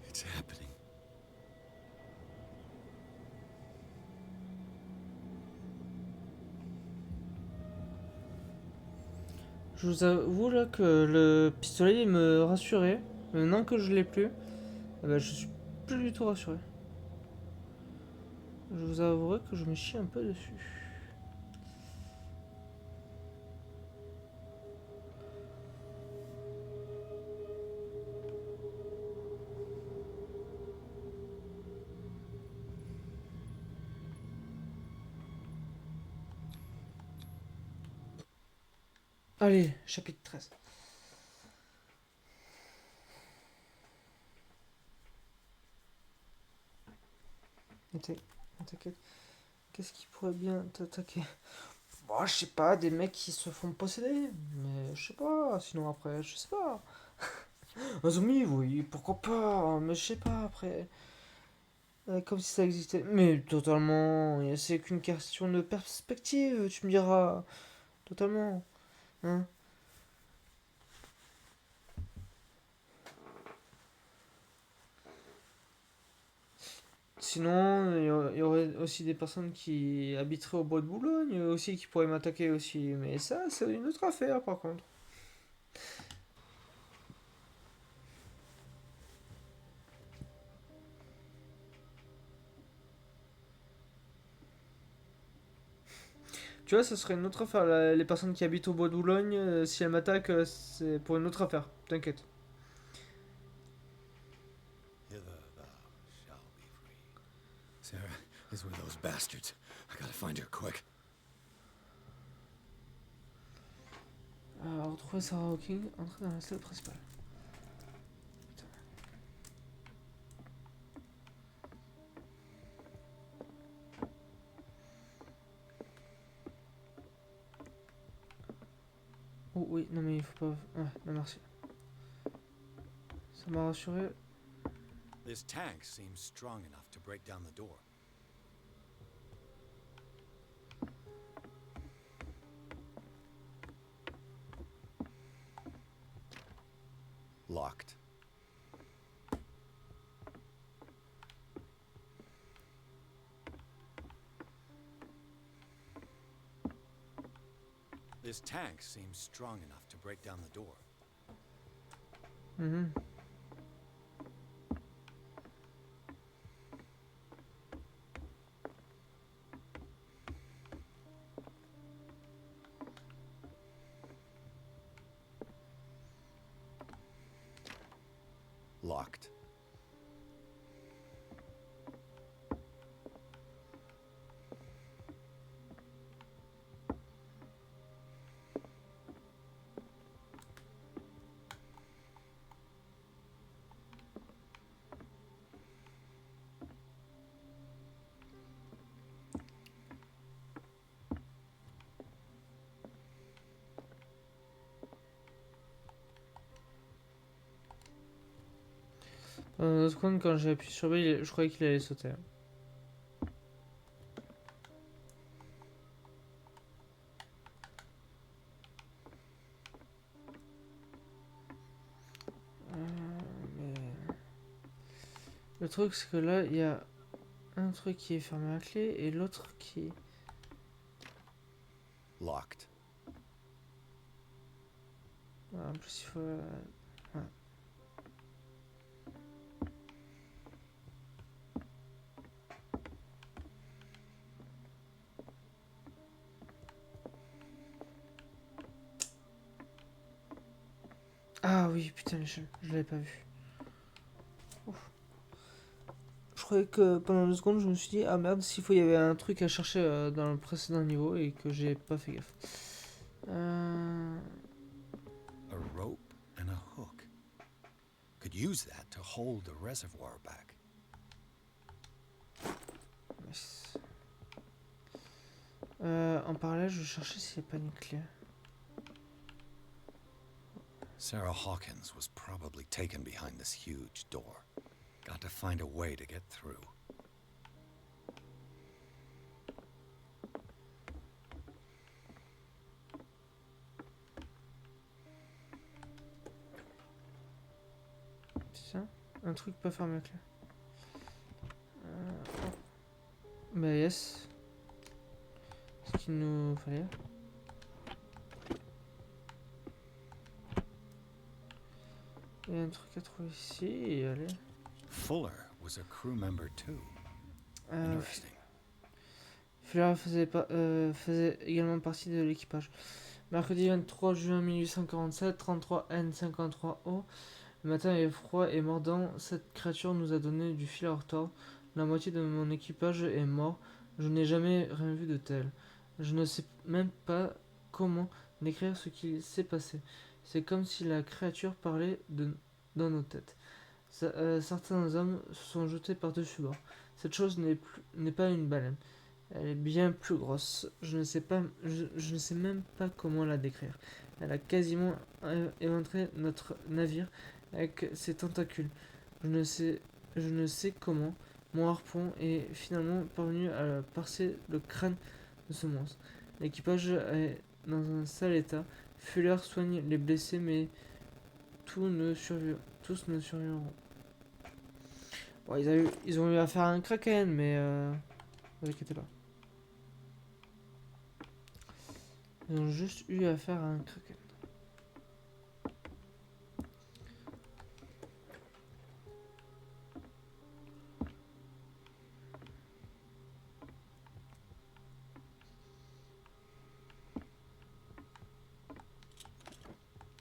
It's happening. Je vous avoue là que le pistolet il me rassurait. Maintenant que je l'ai plus, eh ben, je suis plus du tout rassuré. Je vous avouerai que je me chie un peu dessus. Allez, chapitre 13. T'inquiète. Qu'est-ce qui pourrait bien t'attaquer? Bon, je sais pas, des mecs qui se font posséder. Mais je sais pas, sinon après, je sais pas. Un zombie, oui, pourquoi pas, mais je sais pas après. Comme si ça existait. Mais totalement, c'est qu'une question de perspective, tu me diras. Totalement. Hein? Sinon, il y aurait aussi des personnes qui habiteraient au bois de Boulogne aussi, qui pourraient m'attaquer aussi. Mais ça, c'est une autre affaire par contre. Tu vois, ça serait une autre affaire. Les personnes qui habitent au bois de Boulogne, si elles m'attaquent, c'est pour une autre affaire. T'inquiète. Hither thou shalt be free. Sarah is with those bastards. I gotta find her quick. Retrouver Sarah Hawking, entrer dans la salle principale. Putain. Oh oui, non mais il faut pas... Ouais, non merci. Ça m'a rassuré. This tank seems strong enough to break down the door. Locked. This tank seems strong enough to break down the door. Mhm. Locked. Dans notre compte, quand j'ai appuyé sur B, je croyais qu'il allait sauter. Mais... Le truc, c'est que là, il y a un truc qui est fermé à clé et l'autre qui... Locked. En plus, il faut... ouais. Ah oui, putain, l'échelle, je l'avais pas vu. Ouf. Je croyais que pendant 2 secondes, je me suis dit, ah merde, s'il faut, il y avait un truc à chercher dans le précédent niveau et que j'ai pas fait gaffe. A rope and a hook. Could use that to hold the reservoir back. Nice. En parallèle, je cherchais s'il n'y a pas une clé. Sarah Hawkins was probably taken behind this huge door. Got to find a way to get through. C'est ça? Un truc pas fermé à clé. Bah yes. Ce qu'il nous fallait. Il y a un truc à trouver ici et allez. Fuller was a crew member too. Interesting. Fuller faisait également partie de l'équipage. Mercredi 23 juin 1847, 33 N53O. Le matin est froid et mordant. Cette créature nous a donné du fil à retordre. La moitié de mon équipage est mort. Je n'ai jamais rien vu de tel. Je ne sais même pas comment décrire ce qui s'est passé. C'est comme si la créature parlait dans nos têtes. Certains hommes se sont jetés par-dessus bord. Cette chose n'est pas une baleine. Elle est bien plus grosse. Je ne sais même pas comment la décrire. Elle a quasiment éventré notre navire avec ses tentacules. Je ne sais comment mon harpon est finalement parvenu à percer le crâne de ce monstre. L'équipage est dans un sale état. Fuller soigne les blessés, mais tous ne survivront. Bon, ils ont eu affaire à un kraken, mais ne vous inquiétez pas. Ils ont juste eu affaire à un kraken.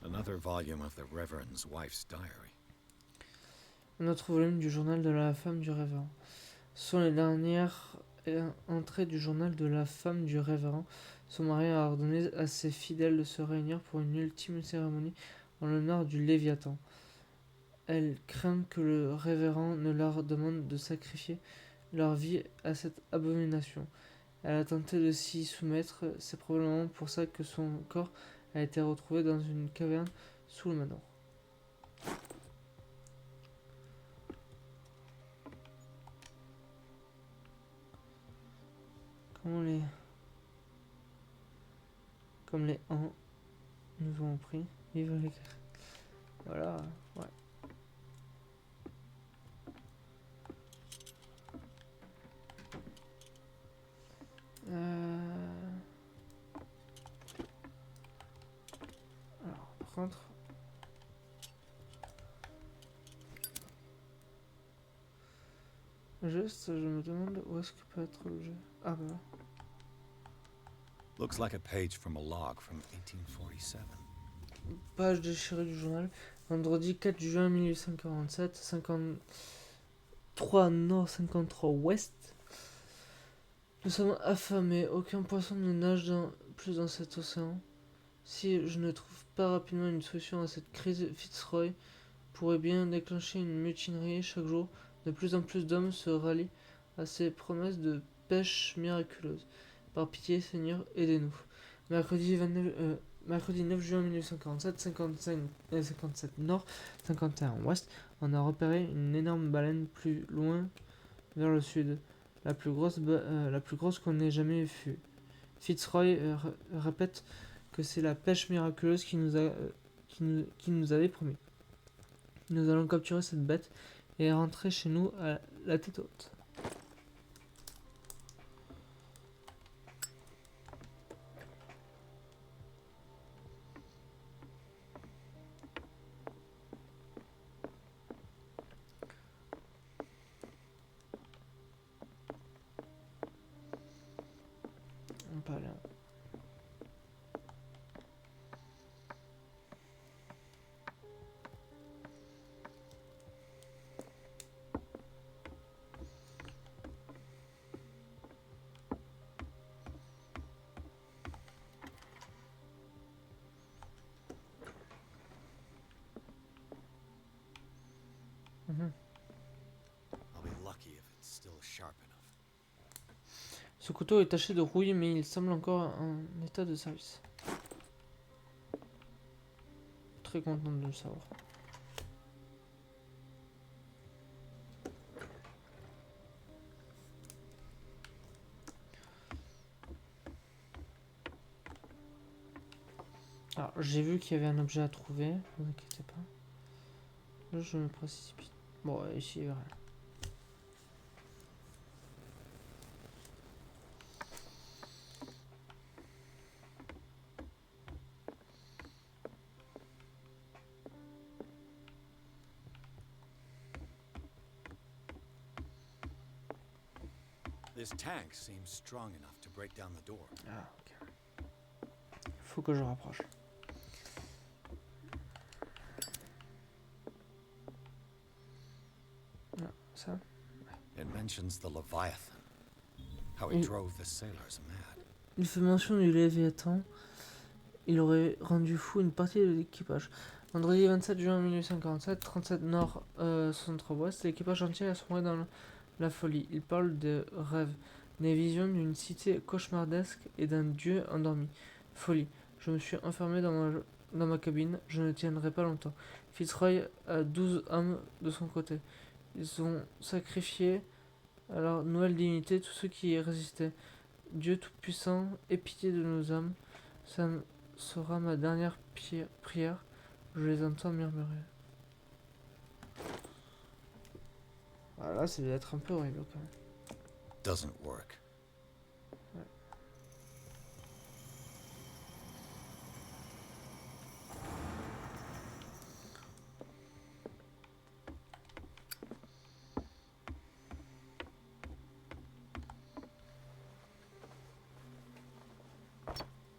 Another volume of the Reverend's wife's diary. Un autre volume du journal de la femme du révérend. Ce sont les dernières entrées du journal de la femme du révérend. Son mari a ordonné à ses fidèles de se réunir pour une ultime cérémonie en l'honneur du Léviathan. Elle craint que le révérend ne leur demande de sacrifier leur vie à cette abomination. Elle a tenté de s'y soumettre, c'est probablement pour ça que son corps a été retrouvé dans une caverne sous le manoir. Comme les ans nous ont pris, vivre les... Voilà, ouais. Alors, par contre... Juste, je me demande où est-ce que peut être le jeu. Ah bah... Looks like a page from a log from 1847. Page déchirée du journal. Vendredi 4 juin 1847, 53 nord, 53 ouest. Nous sommes affamés. Aucun poisson ne nage plus dans cet océan. Si je ne trouve pas rapidement une solution à cette crise, Fitzroy pourrait bien déclencher une mutinerie. Chaque jour, de plus en plus d'hommes se rallient à ses promesses de pêche miraculeuse. Par pitié, Seigneur, aidez-nous. Mercredi 9 juin 1947, 57 nord, 51 ouest, on a repéré une énorme baleine plus loin vers le sud, la plus grosse qu'on ait jamais vue. Fitzroy répète que c'est la pêche miraculeuse qui nous avait promis. Nous allons capturer cette bête et rentrer chez nous à la tête haute. On peut aller. I'll be lucky if it's still sharp enough. Ce couteau est taché de rouille, mais il semble encore en état de service. Très content de le savoir. Alors, j'ai vu qu'il y avait un objet à trouver, ne vous inquiétez pas. Là, je me précipite. Bon, ici, il y a rien. This tank seems strong enough to break down the door. Ah, ok. Faut que je rapproche. Non, ça. It mentions the Leviathan. How it Il- drove the sailors mad. Il fait mention du Léviathan. Il aurait rendu fou une partie de l'équipage. Vendredi 27 juin 1847, 37 nord, 63 ouest, l'équipage entier a sombré dans la folie. Il parle de rêves, des visions d'une cité cauchemardesque et d'un dieu endormi. Folie. Je me suis enfermé dans ma cabine, je ne tiendrai pas longtemps. Fitzroy a 12 hommes de son côté. Ils ont sacrifié à leur nouvelle dignité tous ceux qui y résistaient. Dieu Tout-Puissant, aie pitié de nos âmes. Ça sera ma dernière prière. Je les entends murmurer. Voilà, ça doit être un peu horrible quand même. Doesn't work. Ouais.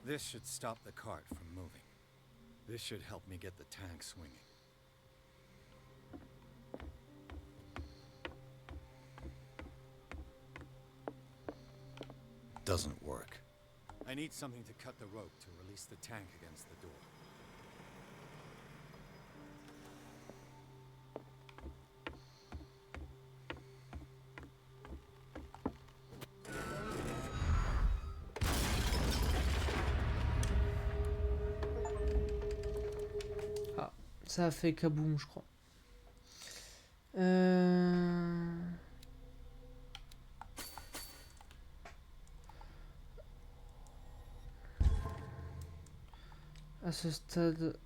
This should stop the cart from moving. This should help me get the tank swinging. Doesn't work. I need something to cut the rope to release the tank against the door. Ah, ça a fait kaboom, je crois. À ce stade,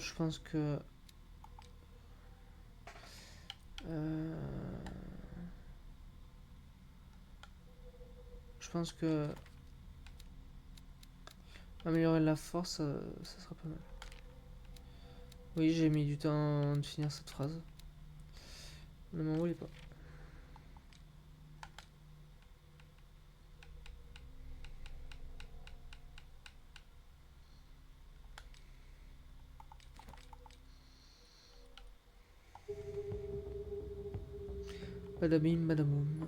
je pense que améliorer la force, ça sera pas mal. Oui, j'ai mis du temps de finir cette phrase. Ne m'en voulez pas. Badabim, badaboum.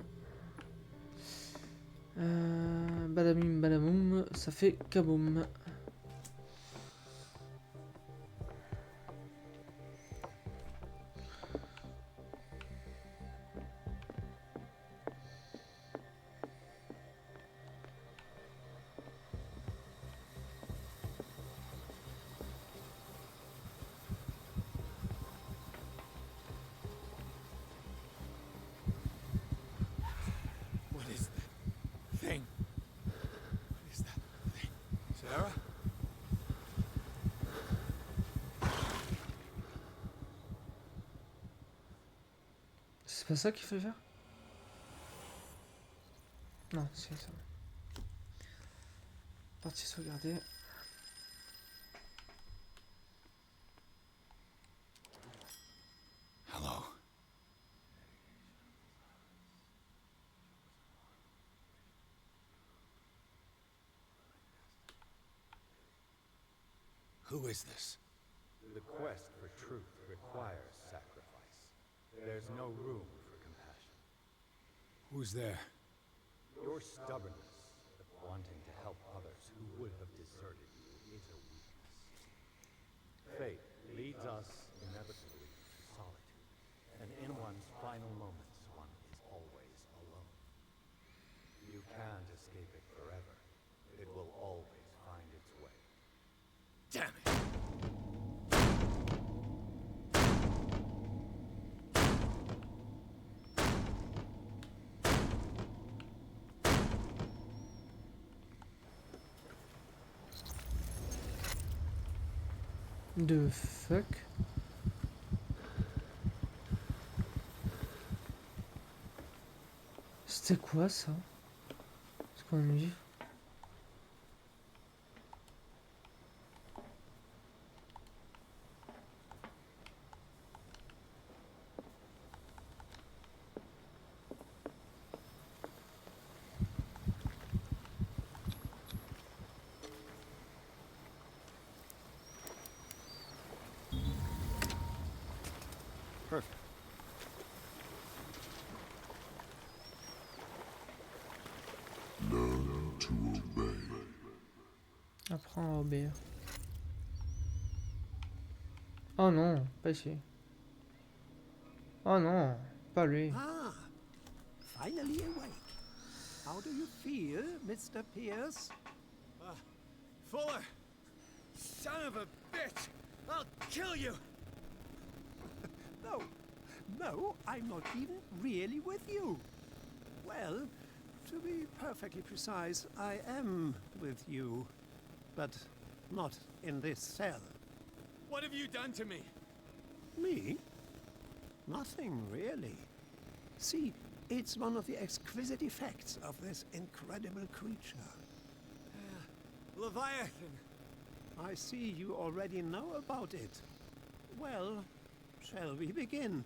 Badabim, badaboum, ça fait kaboum. What is that thing? What is that thing? Sarah? pas ça qu'il fallait faire? Non, c'est ça. Partie sauvegarder. Hello. Who is this? The quest for truth requires sacrifice. There's no room for compassion. Who's there? Your stubbornness, wanting to help others who would have deserted you, is a weakness. Fate leads us inevitably to solitude, and in one's final moments, one is always alone. You can't escape it forever. It will always find its way. Damn it! The fuck? C'était quoi ça? C'est quoi un livre? Perfect. Learn to obey. Apprends à obéir. Oh non, pas ici. Oh non, pas lui. Ah, finally awake. How do you feel, Mr. Pierce? Fuller! Son of a bitch! I'll kill you! No, I'm not even really with you. Well, to be perfectly precise, I am with you, but not in this cell. What have you done to me? Me? Nothing, really. See, it's one of the exquisite effects of this incredible creature. Leviathan! I see you already know about it. Well, shall we begin?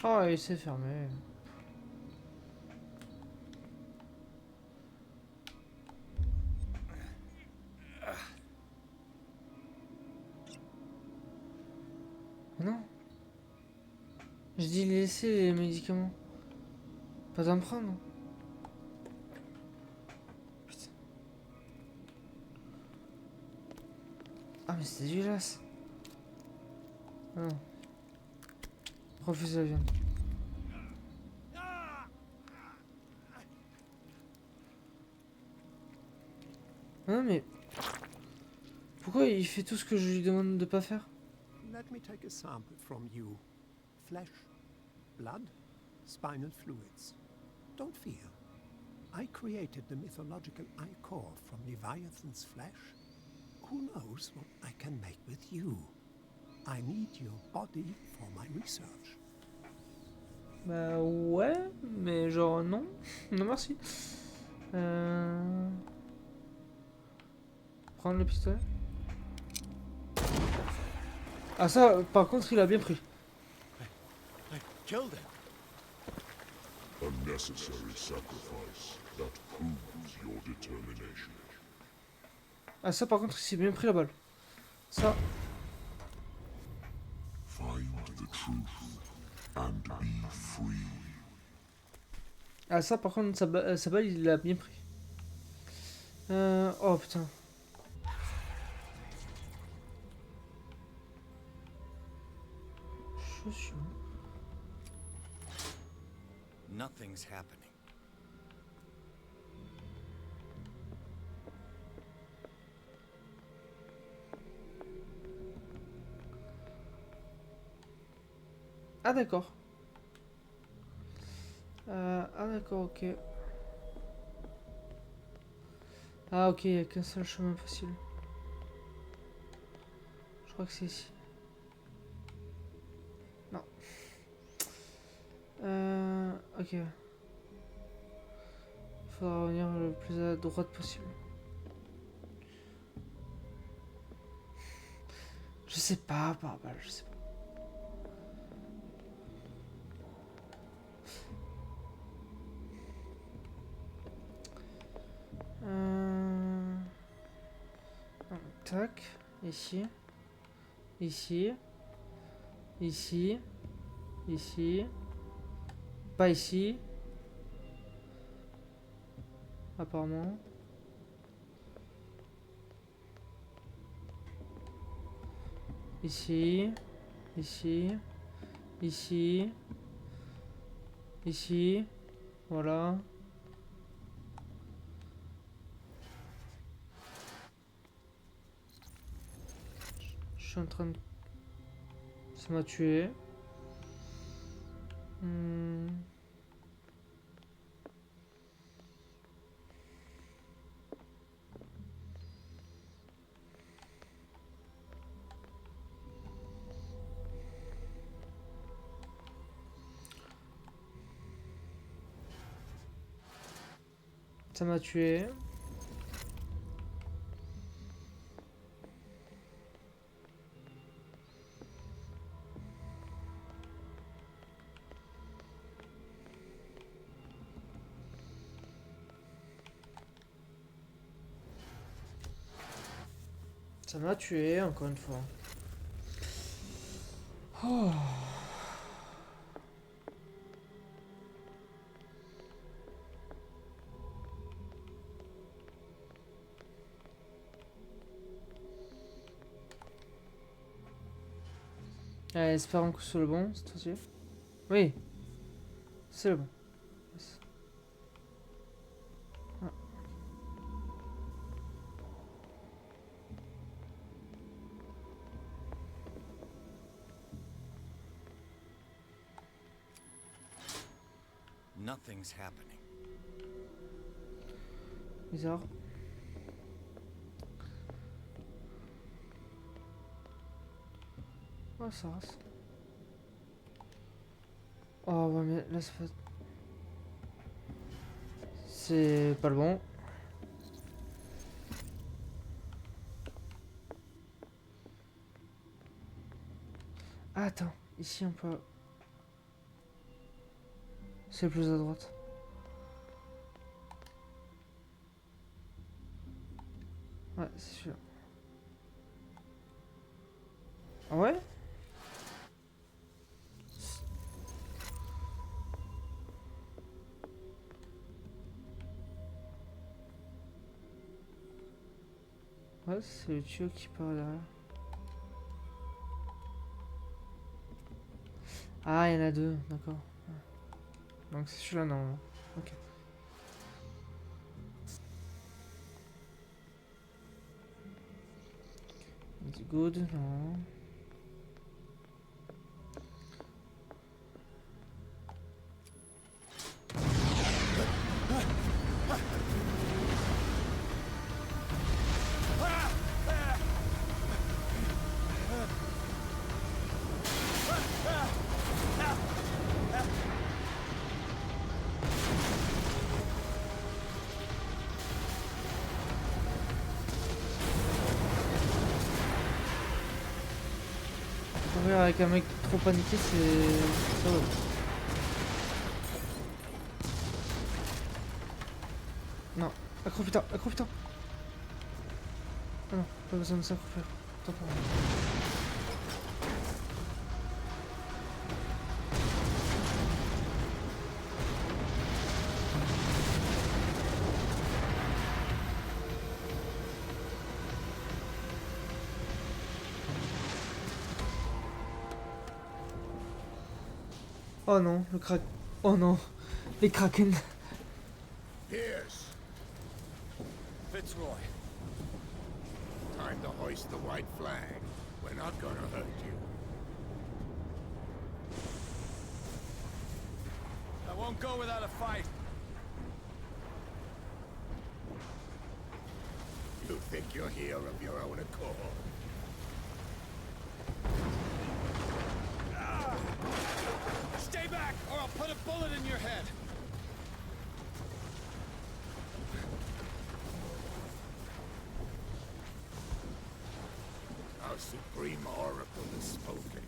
Oh, il s'est fermé. Non. Je dis laisser les médicaments. Pas d'en prendre. Putain. Ah mais c'est dégueulasse. Ah non. Refuse la viande. Non mais... Pourquoi il fait tout ce que je lui demande de pas faire? Let me take a sample from you. Flesh, blood, spinal fluids. Don't fear. I created the mythological ichor from Leviathan's flesh. Who knows what I can make with you? I need your body for my research. Bah ouais, mais genre non. Non merci. Prendre le pistolet. Ah ça, par contre, il a bien pris. I killed him. A necessary sacrifice that proves your determination. Ah ça, par contre, il s'est bien pris la balle. Ça. Find the truth and be free. Ah ça, par contre, sa balle, il l'a bien pris. Oh putain. Chaussures. Nothing's happening. Ah d'accord. Ah d'accord, ok. Ah ok, il n'y a qu'un seul chemin possible. Je crois que c'est ici. Ok. Il faudra revenir le plus à droite possible. Je sais pas, par balle, je sais pas. Tac, ici, ici, ici, ici, pas ici, apparemment. Ici, ici, ici, ici, voilà. Je suis en train de... Ça m'a tué. Ça m'a tué. Ça m'a tué, encore une fois. Oh. Allez, espérons que ce soit le bon, cette fois-ci. Oui, c'est le bon. Yes. Ah. Nothing's happening. Bizarre. Oh, ça reste. Oh, ouais, mais là, c'est pas... C'est pas le bon. Ah, attends. Ici, on peut... C'est le plus à droite. Ouais, c'est sûr. Ah ouais? Ouais, c'est le tuyau qui part derrière. Ah, il y en a deux, d'accord. Donc c'est celui-là, non. Ok. It's good, non. Courir avec un mec trop paniqué, c'est... ça va. Non, accroupis-toi, accroupis-toi. Ah non, pas besoin de s'accroupir. Tant pour moi. Oh non, le crack... Oh non, les kraken. Pierce. Fitzroy. Time to hoist the white flag. We're not gonna hurt you. I won't go without a fight. You think you're here of your own accord? Stay back, or I'll put a bullet in your head! Our supreme oracle has spoken.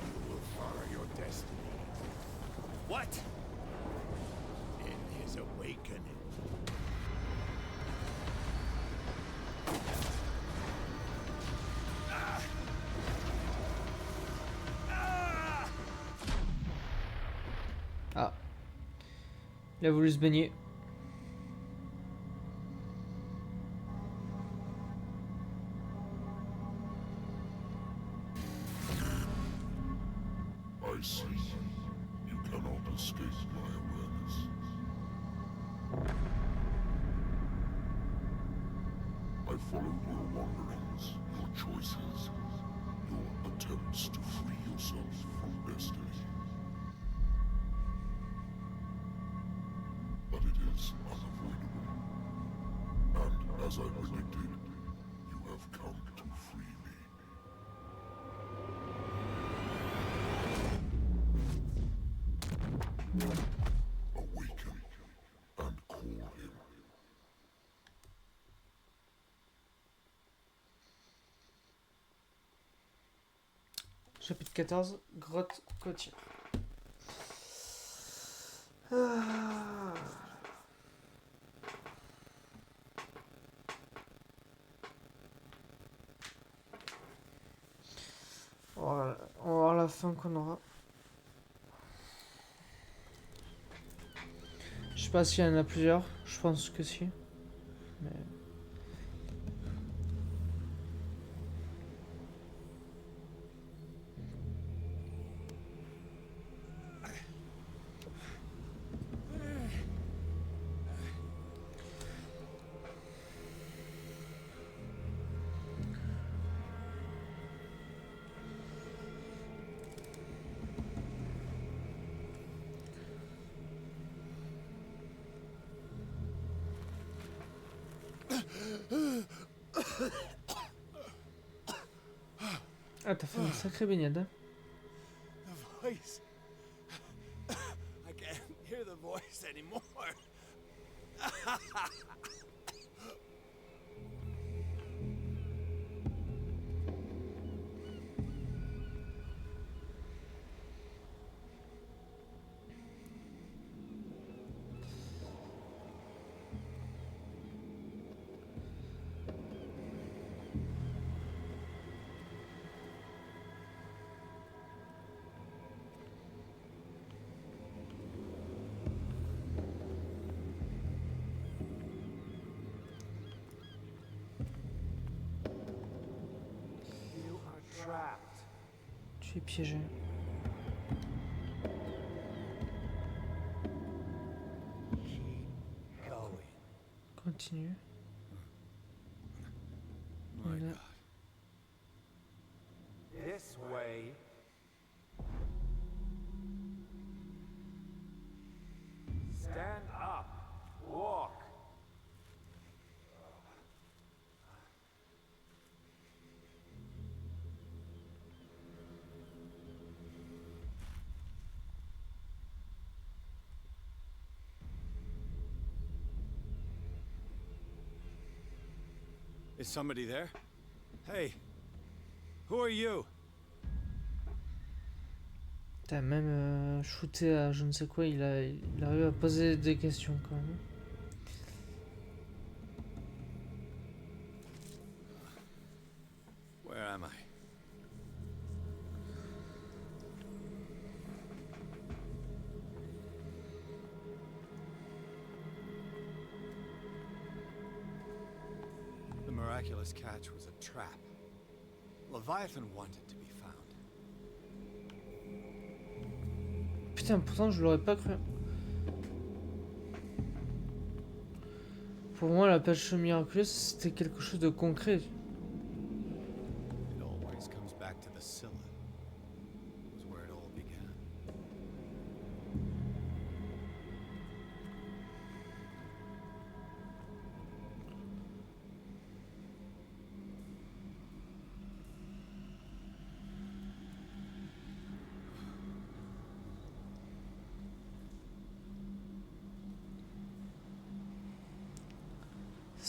You will follow your destiny. What? In his awakening. Ah. Il a voulu se baigner. I see. You cannot escape my awareness. I followed your wanderings, your choices, your attempts to free yourself from destiny. But it is unavoidable. And as I predicted, you have come to free me. Awaken and call him. Chapitre 14, grotte côtière. Ah. Voilà. On va voir la fin qu'on aura. Je sais pas s'il y en a plusieurs, je pense que si. Mais... Ah, t'as fait une sacrée baignade. Hein. The voice. I can't hear the voice anymore. Tu es piégé. Continue. My Là. God. This way. Stand up. Walk. Is somebody there? Hey, who are you? T'as même shooté à je ne sais quoi, il arrive à poser des questions quand même. Where am I? The miraculous catch was a trap. Leviathan wanted to be found. Putain, pourtant je l'aurais pas cru. Pour moi, la pêche miraculeuse, c'était quelque chose de concret. It always comes back to the Scylla. It was where it all began.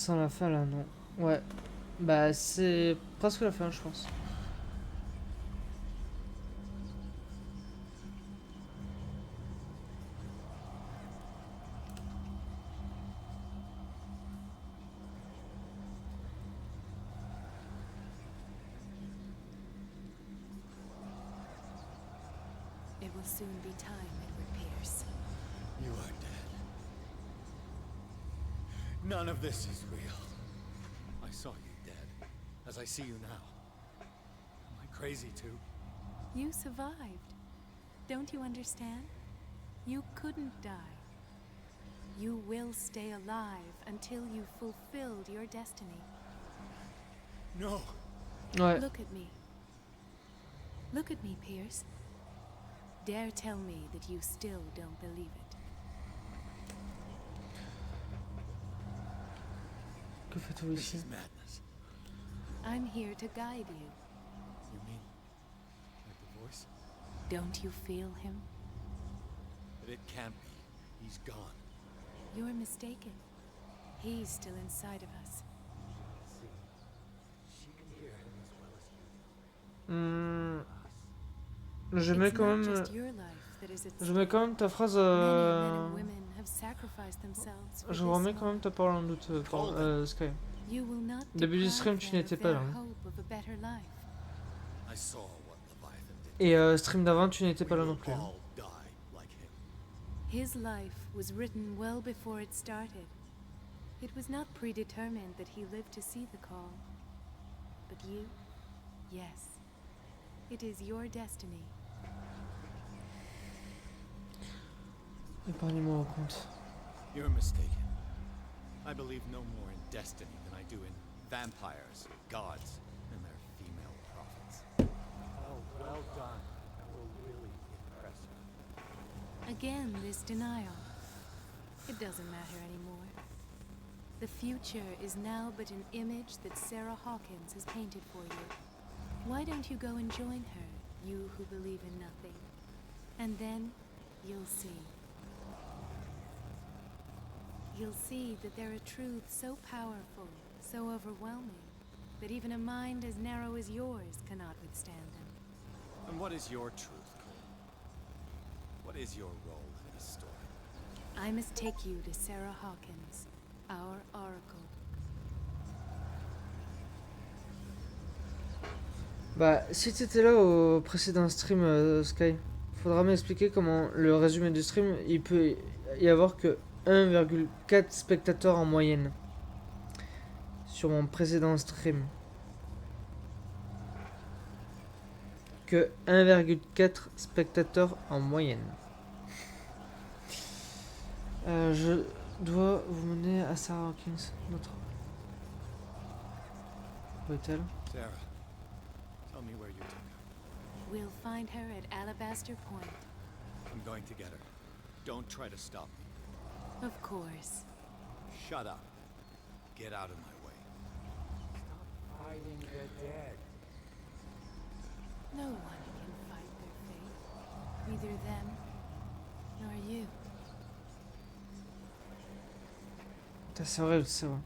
Sans la fin là, non. Ouais. Bah c'est presque la fin, je pense. It will soon be time, Edward Pierce. You are dead. None of this is real. I saw you dead, as I see you now. Am I crazy too? You survived. Don't you understand? You couldn't die. You will stay alive until you've fulfilled your destiny. No. Ouais. Look at me. Look at me, Pierce. Dare tell me that you still don't believe it. Que faites-vous This ici? is madness. I'm here to guide you. You mean like the voice? Don't you feel him? But it can't be. He's gone. You're mistaken. He's still inside of us. See, she can hear him as well as you. Je mets It's quand not même. just your life that is at Je mets stake. quand même ta phrase. Many men and women have sacrificed themselves for Je this remets quand moment. même ta parole en doute, Sky. You will not Début du deprive stream, tu them n'étais of pas their là. Hein. hope of a better life. I saw what Leviathan did. Et stream d'avant, tu n'étais pas là non plus. Hein. All die like him. His life was written well before it started. It was not predetermined that he lived to see the call. But you? Yes. It is your destiny. Épargnez-moi au compte. You're mistaken. I believe no more in destiny than I do in vampires, gods, and their female prophets. Oh, well done. That will really impress her. Again, this denial. It doesn't matter anymore. The future is now but an image that Sarah Hawkins has painted for you. Why don't you go and join her, you who believe in nothing? And then you'll see. You'll see that there are truths so powerful, so overwhelming, that even a mind as narrow as yours cannot withstand them. And what is your truth, Cole? What is your role in this story? I must take you to Sarah Hawkins, our oracle. Bah, si tu étais là au précédent stream, Sky, faudra m'expliquer comment le résumé du stream, il peut y avoir que 1,4 spectateurs en moyenne sur mon précédent stream. Que 1,4 spectateurs en moyenne. Je dois vous mener à Sarah Hawkins, notre... Où est-elle? Sarah, tell me where you took her. We'll find her at Alabaster Point. I'm going to get her. Don't try to stop me. Of course. Shut up. Get out of my way. Stop fighting the dead. No one can fight their fate. Neither them, nor you. C'est vrai, c'est vrai.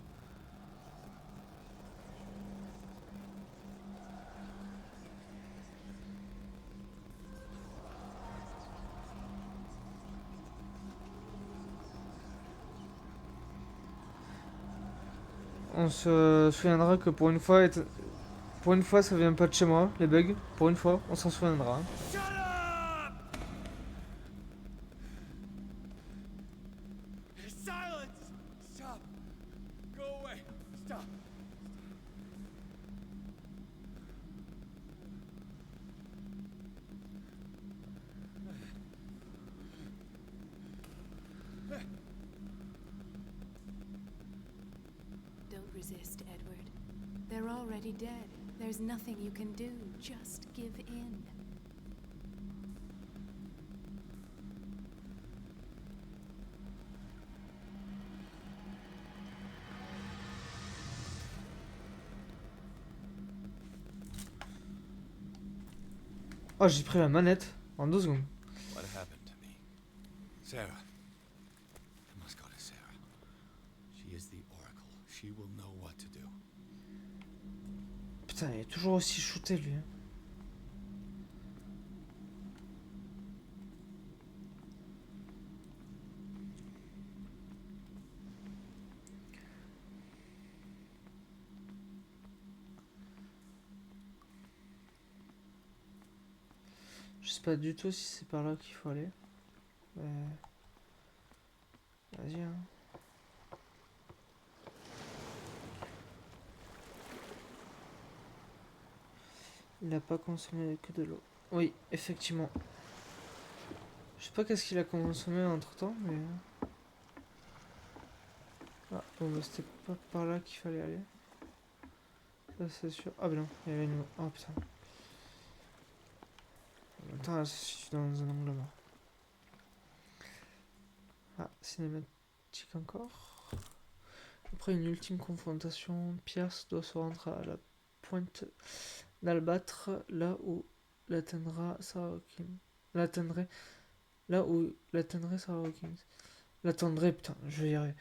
On se souviendra que pour une fois, ça vient pas de chez moi, les bugs. Pour une fois, on s'en souviendra. Shut up! Silence! Stop! Go away! Stop! Don't resist, Edward. They're already dead. There's nothing you can do. Just give in. Oh, j'ai pris la manette en 2 secondes. What happened to me? Sarah. I must go to Sarah. She is the Oracle. She will will know what to do. Putain, il est toujours aussi shooté lui. Je sais pas du tout si c'est par là qu'il faut aller. Vas-y, hein. Il n'a pas consommé que de l'eau. Oui, effectivement. Je sais pas qu'est-ce qu'il a consommé entre temps, mais... Ah, bon, bah c'était pas par là qu'il fallait aller. Ça c'est sûr. Ah bah non, il y avait une... Oh putain. Attends, là, je suis dans un angle mort. Ah, cinématique encore. Après une ultime confrontation, Pierce doit se rendre à la pointe d'Albâtre, là où l'atteindra Sarah Hawkins. Là où l'atteindrait Sarah Hawkins. L'attendrait, putain, je vais y arriver.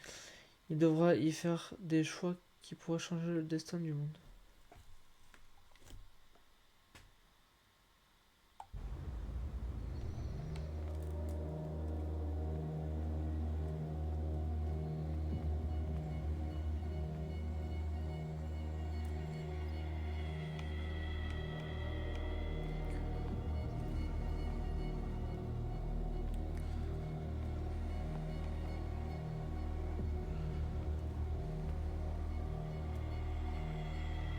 Il devra y faire des choix qui pourraient changer le destin du monde.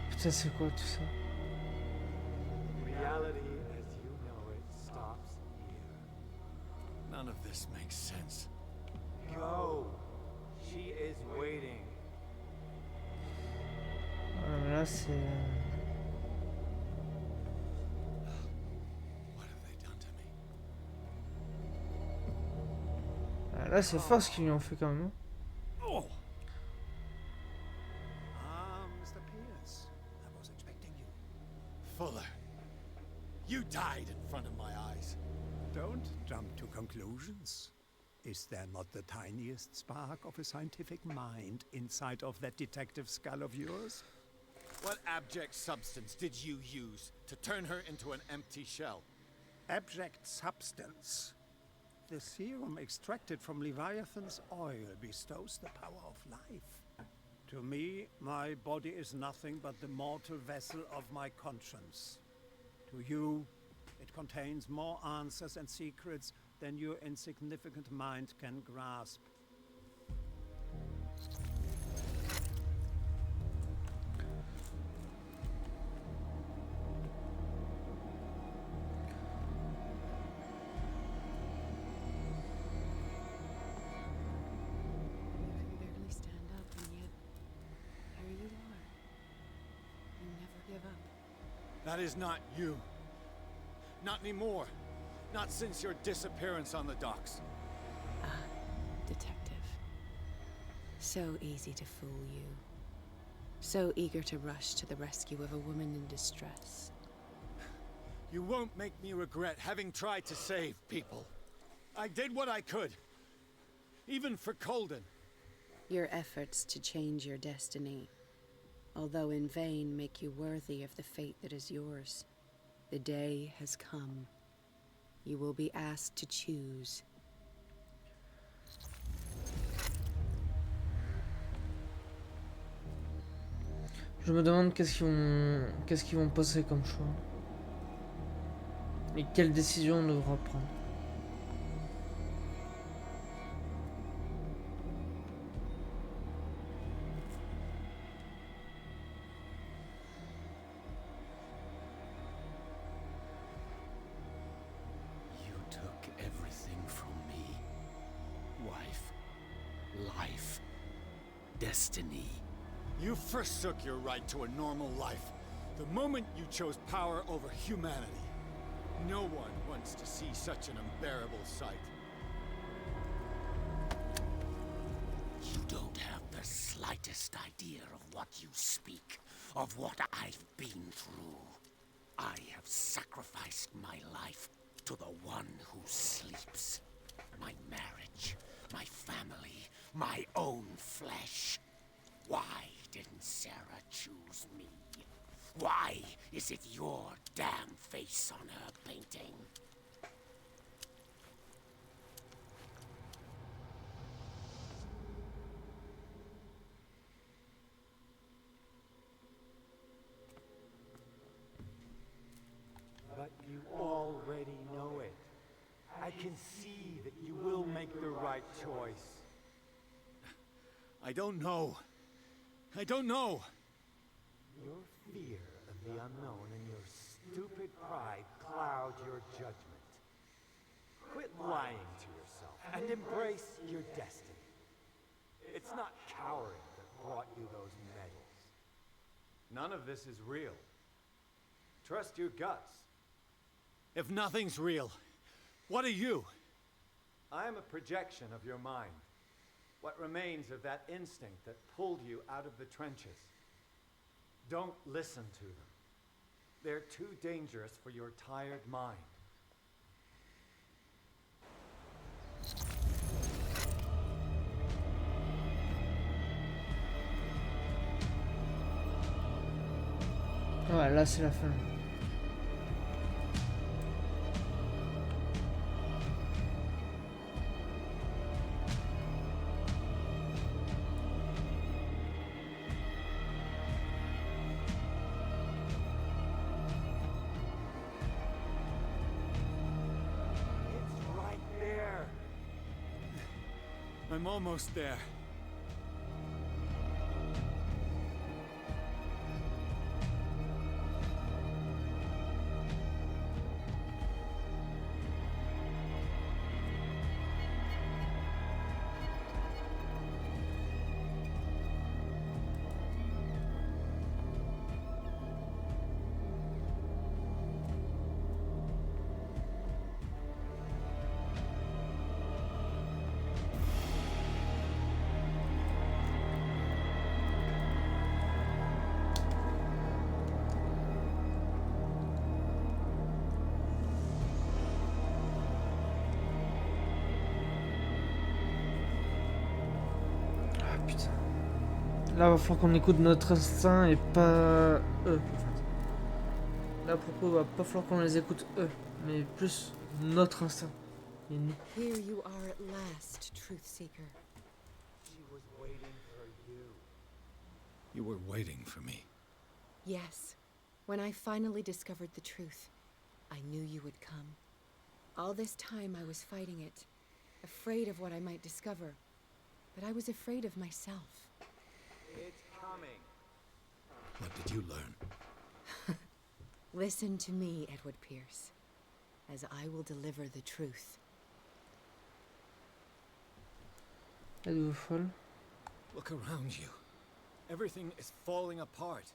Putain, c'est quoi tout ça? Reality as you know it stops here. None of this makes sense. Go. She is waiting. Ah, là, c'est... What have they done to me? Ah, là, c'est fort ce qu'ils lui ont fait quand même. Oh! Mr. Pierce, I was expecting you. Fuller, you died in front of my eyes. Don't jump to conclusions. Is there not the tiniest spark of a scientific mind inside of that detective skull of yours? What abject substance did you use to turn her into an empty shell? Abject substance. The serum extracted from Leviathan's oil bestows the power of life. To me, my body is nothing but the mortal vessel of my conscience. To you, it contains more answers and secrets than your insignificant mind can grasp. You can barely stand up, and yet here you are. You never give up. That is not you. Not anymore. Not since your disappearance on the docks. Ah, detective. So easy to fool you. So eager to rush to the rescue of a woman in distress. You won't make me regret having tried to save people. I did what I could. Even for Colden. Your efforts to change your destiny, although in vain, make you worthy of the fate that is yours. The day has come. You will be asked to choose. Je me demande qu'est-ce qu'ils vont passer comme choix. Et quelle décision on devra prendre. You took everything from me. Wife, life, destiny. You forsook your right to a normal life the moment you chose power over humanity. No one wants to see such an unbearable sight. You don't have the slightest idea of what you speak, of what I've been through. I have sacrificed my life to the one who sleeps. My marriage, my family, my own flesh. Why did choose me? Why is it your damn face on her painting? But you already know it. I can see that you will make the right choice. I don't know. I don't know. Your fear of the unknown and your stupid pride cloud your judgment. Quit lying to yourself and embrace your destiny. It's not cowering that brought you those medals. None of this is real. Trust your guts. If nothing's real, what are you? I am a projection of your mind. What remains of that instinct that pulled you out of the trenches. Don't listen to them. They're too dangerous for your tired mind. Ouais, là c'est la fin. I'm almost there. Là, il va falloir qu'on écoute notre instinct et pas eux. Là, à propos, il va pas falloir qu'on les écoute eux, mais plus notre instinct. Et nous. Here you are at last, Truth Seeker. She was waiting for you. You were waiting for me. Yes. When I finally discovered the truth, I knew you would come. All this time I was fighting it, afraid of what I might discover. But I was afraid of myself. It's coming. What did you learn? Listen to me, Edward Pierce, as I will deliver the truth. Êtes-vous folle? Look around you. Everything is falling apart.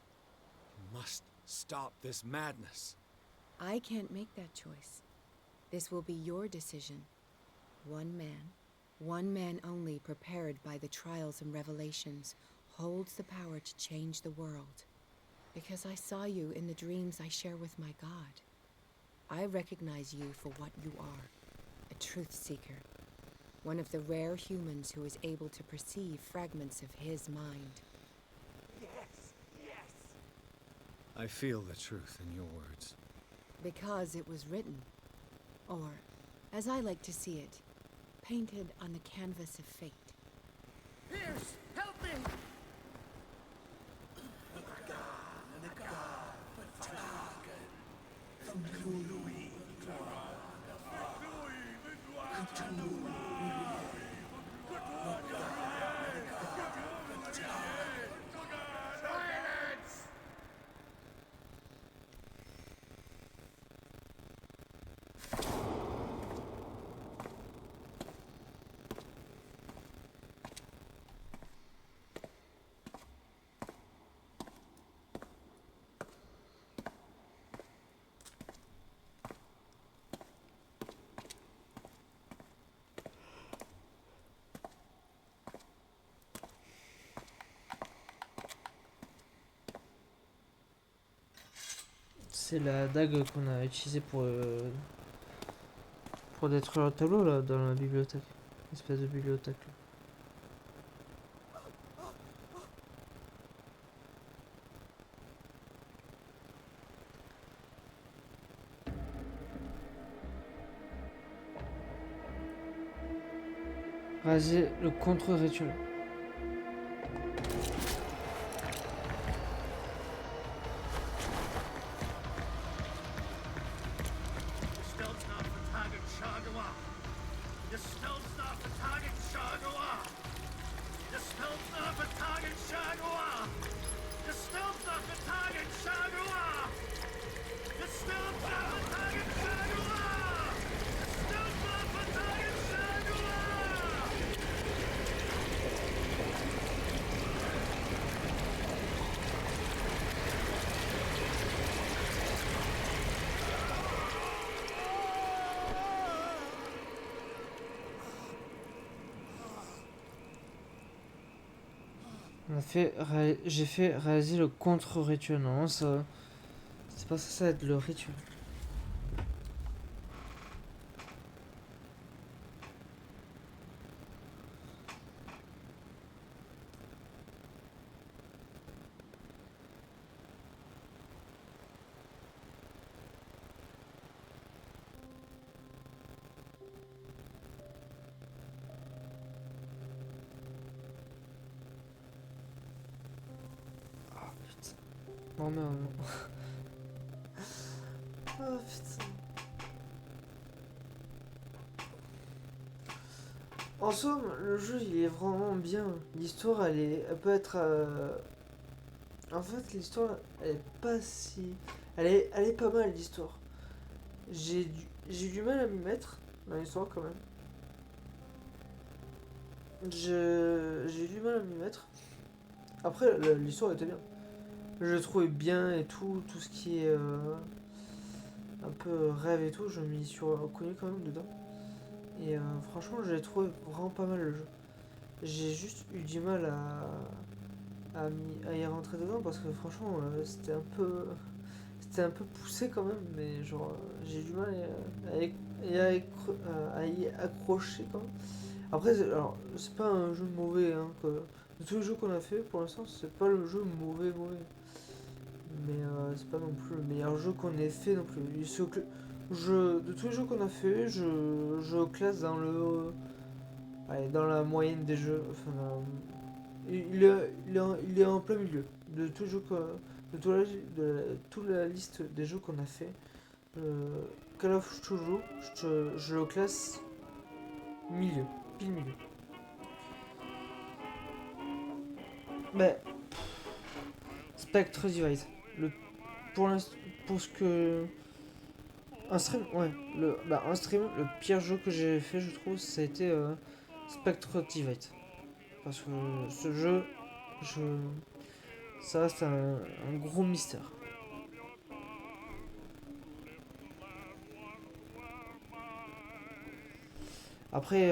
You must stop this madness. I can't make that choice. This will be your decision. One man only prepared by the trials and revelations, holds the power to change the world. Because I saw you in the dreams I share with my God. I recognize you for what you are, a truth seeker. One of the rare humans who is able to perceive fragments of his mind. Yes, yes. I feel the truth in your words. Because it was written. Or, as I like to see it, painted on the canvas of fate. Pierce, help me! C'est la dague qu'on a utilisée pour détruire le tableau là dans la bibliothèque. Espèce de bibliothèque. Là. réaliser le contre-rituel. J'ai fait réaliser le contre-rituel. Non, ça. C'est pas ça être le rituel. Oh non, non. Oh putain. En somme, le jeu il est vraiment bien. L'histoire elle peut être. En fait, l'histoire elle est pas si. Elle est pas mal l'histoire. J'ai du mal à m'y mettre dans l'histoire quand même. J'ai du mal à m'y mettre. Après, l'histoire était bien. Je le trouvais bien et tout ce qui est un peu rêve et tout, je m'y suis reconnu quand même dedans. Et franchement, j'ai trouvé vraiment pas mal le jeu. J'ai juste eu du mal à y rentrer dedans parce que franchement, c'était un peu poussé quand même, mais genre, j'ai du mal à y accrocher quand même. Après, alors, c'est pas un jeu mauvais, hein, de tous les jeux qu'on a fait, pour l'instant, c'est pas le jeu mauvais. Mais c'est pas non plus le meilleur jeu qu'on ait fait non plus. De tous les jeux qu'on a fait, je classe dans dans la moyenne des jeux. Enfin, il est en plein milieu. De tous les jeux de toute la liste des jeux qu'on a fait, Call of Cthulhu, je le classe milieu, pile milieu. Mais Spectre Divide. Pour ce que. Un stream, ouais. Un stream, le pire jeu que j'ai fait, je trouve, ça a été Spectre Divide. Parce que ce jeu, ça reste un gros mystère. Après,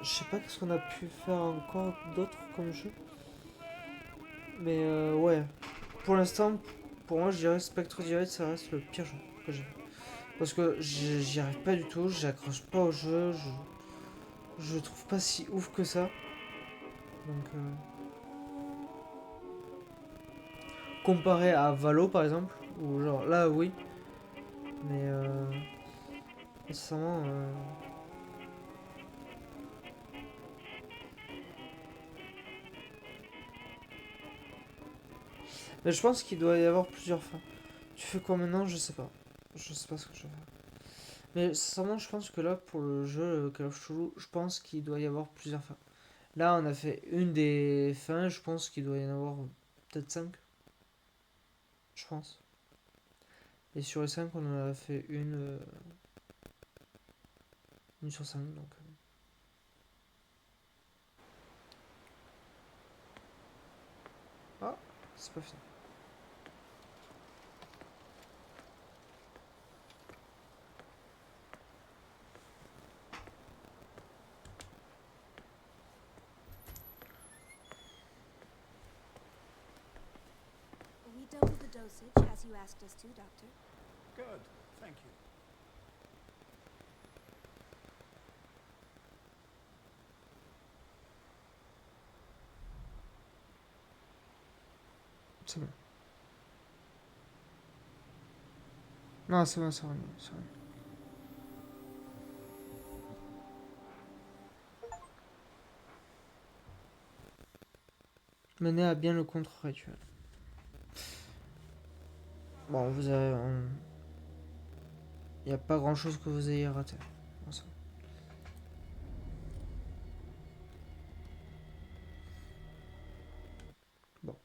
je sais pas ce qu'on a pu faire encore d'autre comme jeu. Mais ouais. Pour l'instant, pour moi, je dirais Spectre Divide, ça reste le pire jeu que j'ai fait. Parce que j'y arrive pas du tout, j'accroche pas au jeu, je trouve pas si ouf que ça. Donc, comparé à Valo par exemple, ou genre là, oui. Mais, nécessairement. Mais je pense qu'il doit y avoir plusieurs fins. Tu fais quoi maintenant? Je sais pas. Je sais pas ce que je vais faire. Mais sincèrement, je pense que là, pour le jeu Call of Cthulhu, je pense qu'il doit y avoir plusieurs fins. Là, on a fait une des fins, je pense qu'il doit y en avoir peut-être 5. Je pense. Et sur les 5, on en a fait une sur 5, donc. Ah, c'est pas fini. We doubled the dosage as you asked us to, Doctor. Good, thank you. C'est bon. Non, c'est bon, c'est bon. mener à bien le contre-rituel. Bon, vous avez... Il n'y a pas grand-chose que vous ayez raté. Bon, bon.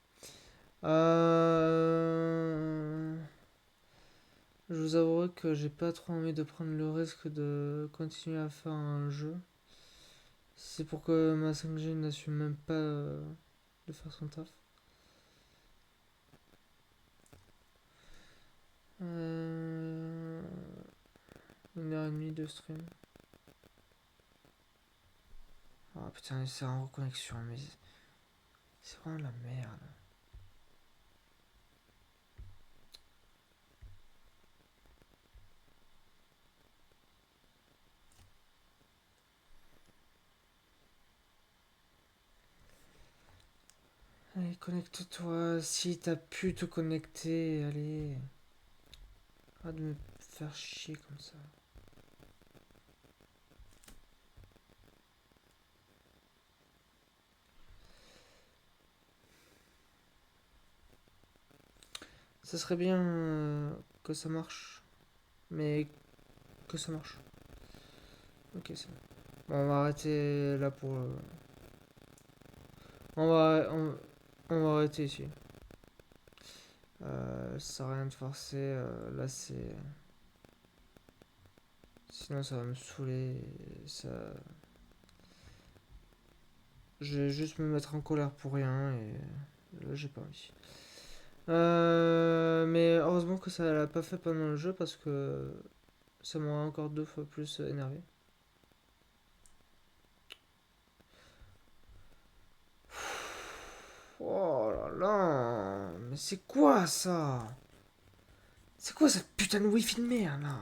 Je vous avouerai que j'ai pas trop envie de prendre le risque de continuer à faire un jeu. C'est pour que ma 5G n'assume même pas de faire son taf. 1h30 de stream. Ah putain, c'est en reconnexion, mais c'est vraiment la merde. Allez, connecte-toi. Si t'as pu te connecter, allez. Arrête de me faire chier comme ça. Ça serait bien que ça marche. Mais que ça marche. Ok, c'est bon. Bon, on va arrêter là pour... On va arrêter ici. Ça sert à rien de forcer. Là, c'est... Sinon, ça va me saouler. Ça... Je vais juste me mettre en colère pour rien. Et là, j'ai pas envie. Mais heureusement que ça l'a pas fait pendant le jeu parce que ça m'aurait encore 2 fois plus énervé. Oh là là, mais c'est quoi ça? C'est quoi cette putain de wifi de merde là?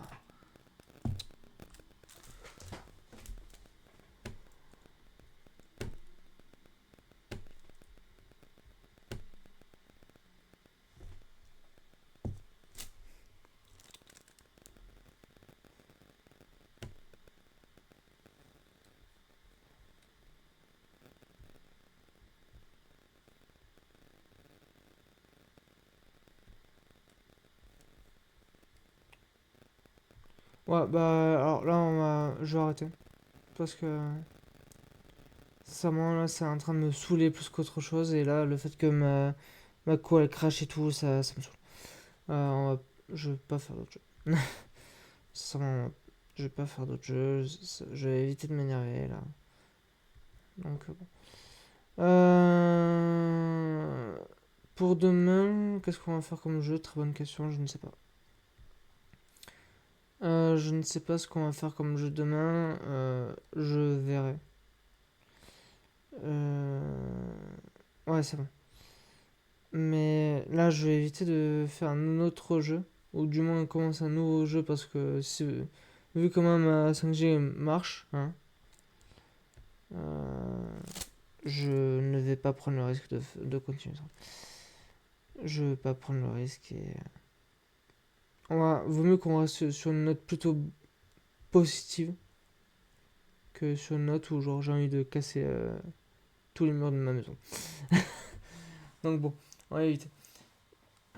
Ouais, bah alors là, je vais arrêter. Parce que sincèrement, là, c'est en train de me saouler plus qu'autre chose. Et là, le fait que ma co elle crache et tout, ça me saoule. Je vais pas faire d'autres jeux. Sincèrement, je vais pas faire d'autres jeux. Je vais éviter de m'énerver là. Donc bon. Pour demain, qu'est-ce qu'on va faire comme jeu? Très bonne question, je ne sais pas. Je ne sais pas ce qu'on va faire comme jeu demain. Je verrai. Ouais, c'est bon. Mais là, je vais éviter de faire un autre jeu. Ou du moins commencer un nouveau jeu parce que vu comment ma 5G marche, hein, je ne vais pas prendre le risque de continuer ça. Je vais pas prendre le risque et... vaut mieux qu'on reste sur une note plutôt positive que sur une note où genre j'ai envie de casser tous les murs de ma maison. Donc bon, on va éviter.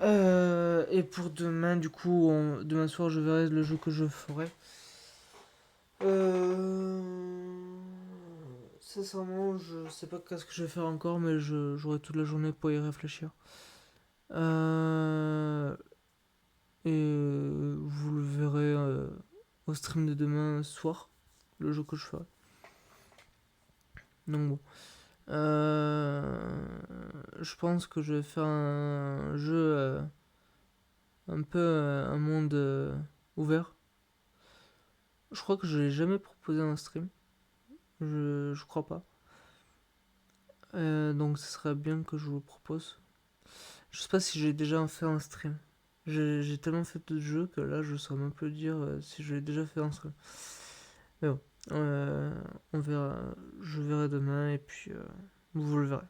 Et pour demain, du coup, demain soir, je verrai le jeu que je ferai. Sincèrement, je sais pas qu'est-ce que je vais faire encore, mais j'aurai toute la journée pour y réfléchir. Et vous le verrez au stream de demain soir, le jeu que je ferai. Donc bon. Je pense que je vais faire un jeu un peu un monde ouvert. Je crois que je l'ai jamais proposé en stream. Je crois pas. Donc ce serait bien que je vous le propose. Je sais pas si j'ai déjà fait un stream. J'ai tellement fait de jeux que là je saurais même plus dire si je l'ai déjà fait en stream. Mais bon, on verra. Je verrai demain et puis vous le verrez.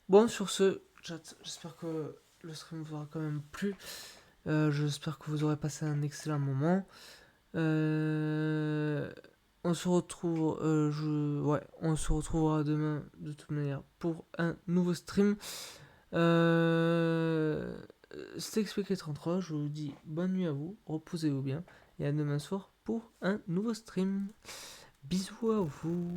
Bon, sur ce, chat, j'espère que le stream vous aura quand même plu. J'espère que vous aurez passé un excellent moment. on se retrouve, on se retrouvera demain de toute manière pour un nouveau stream. C'était XPK33, je vous dis bonne nuit à vous, reposez-vous bien et à demain soir pour un nouveau stream. Bisous à vous.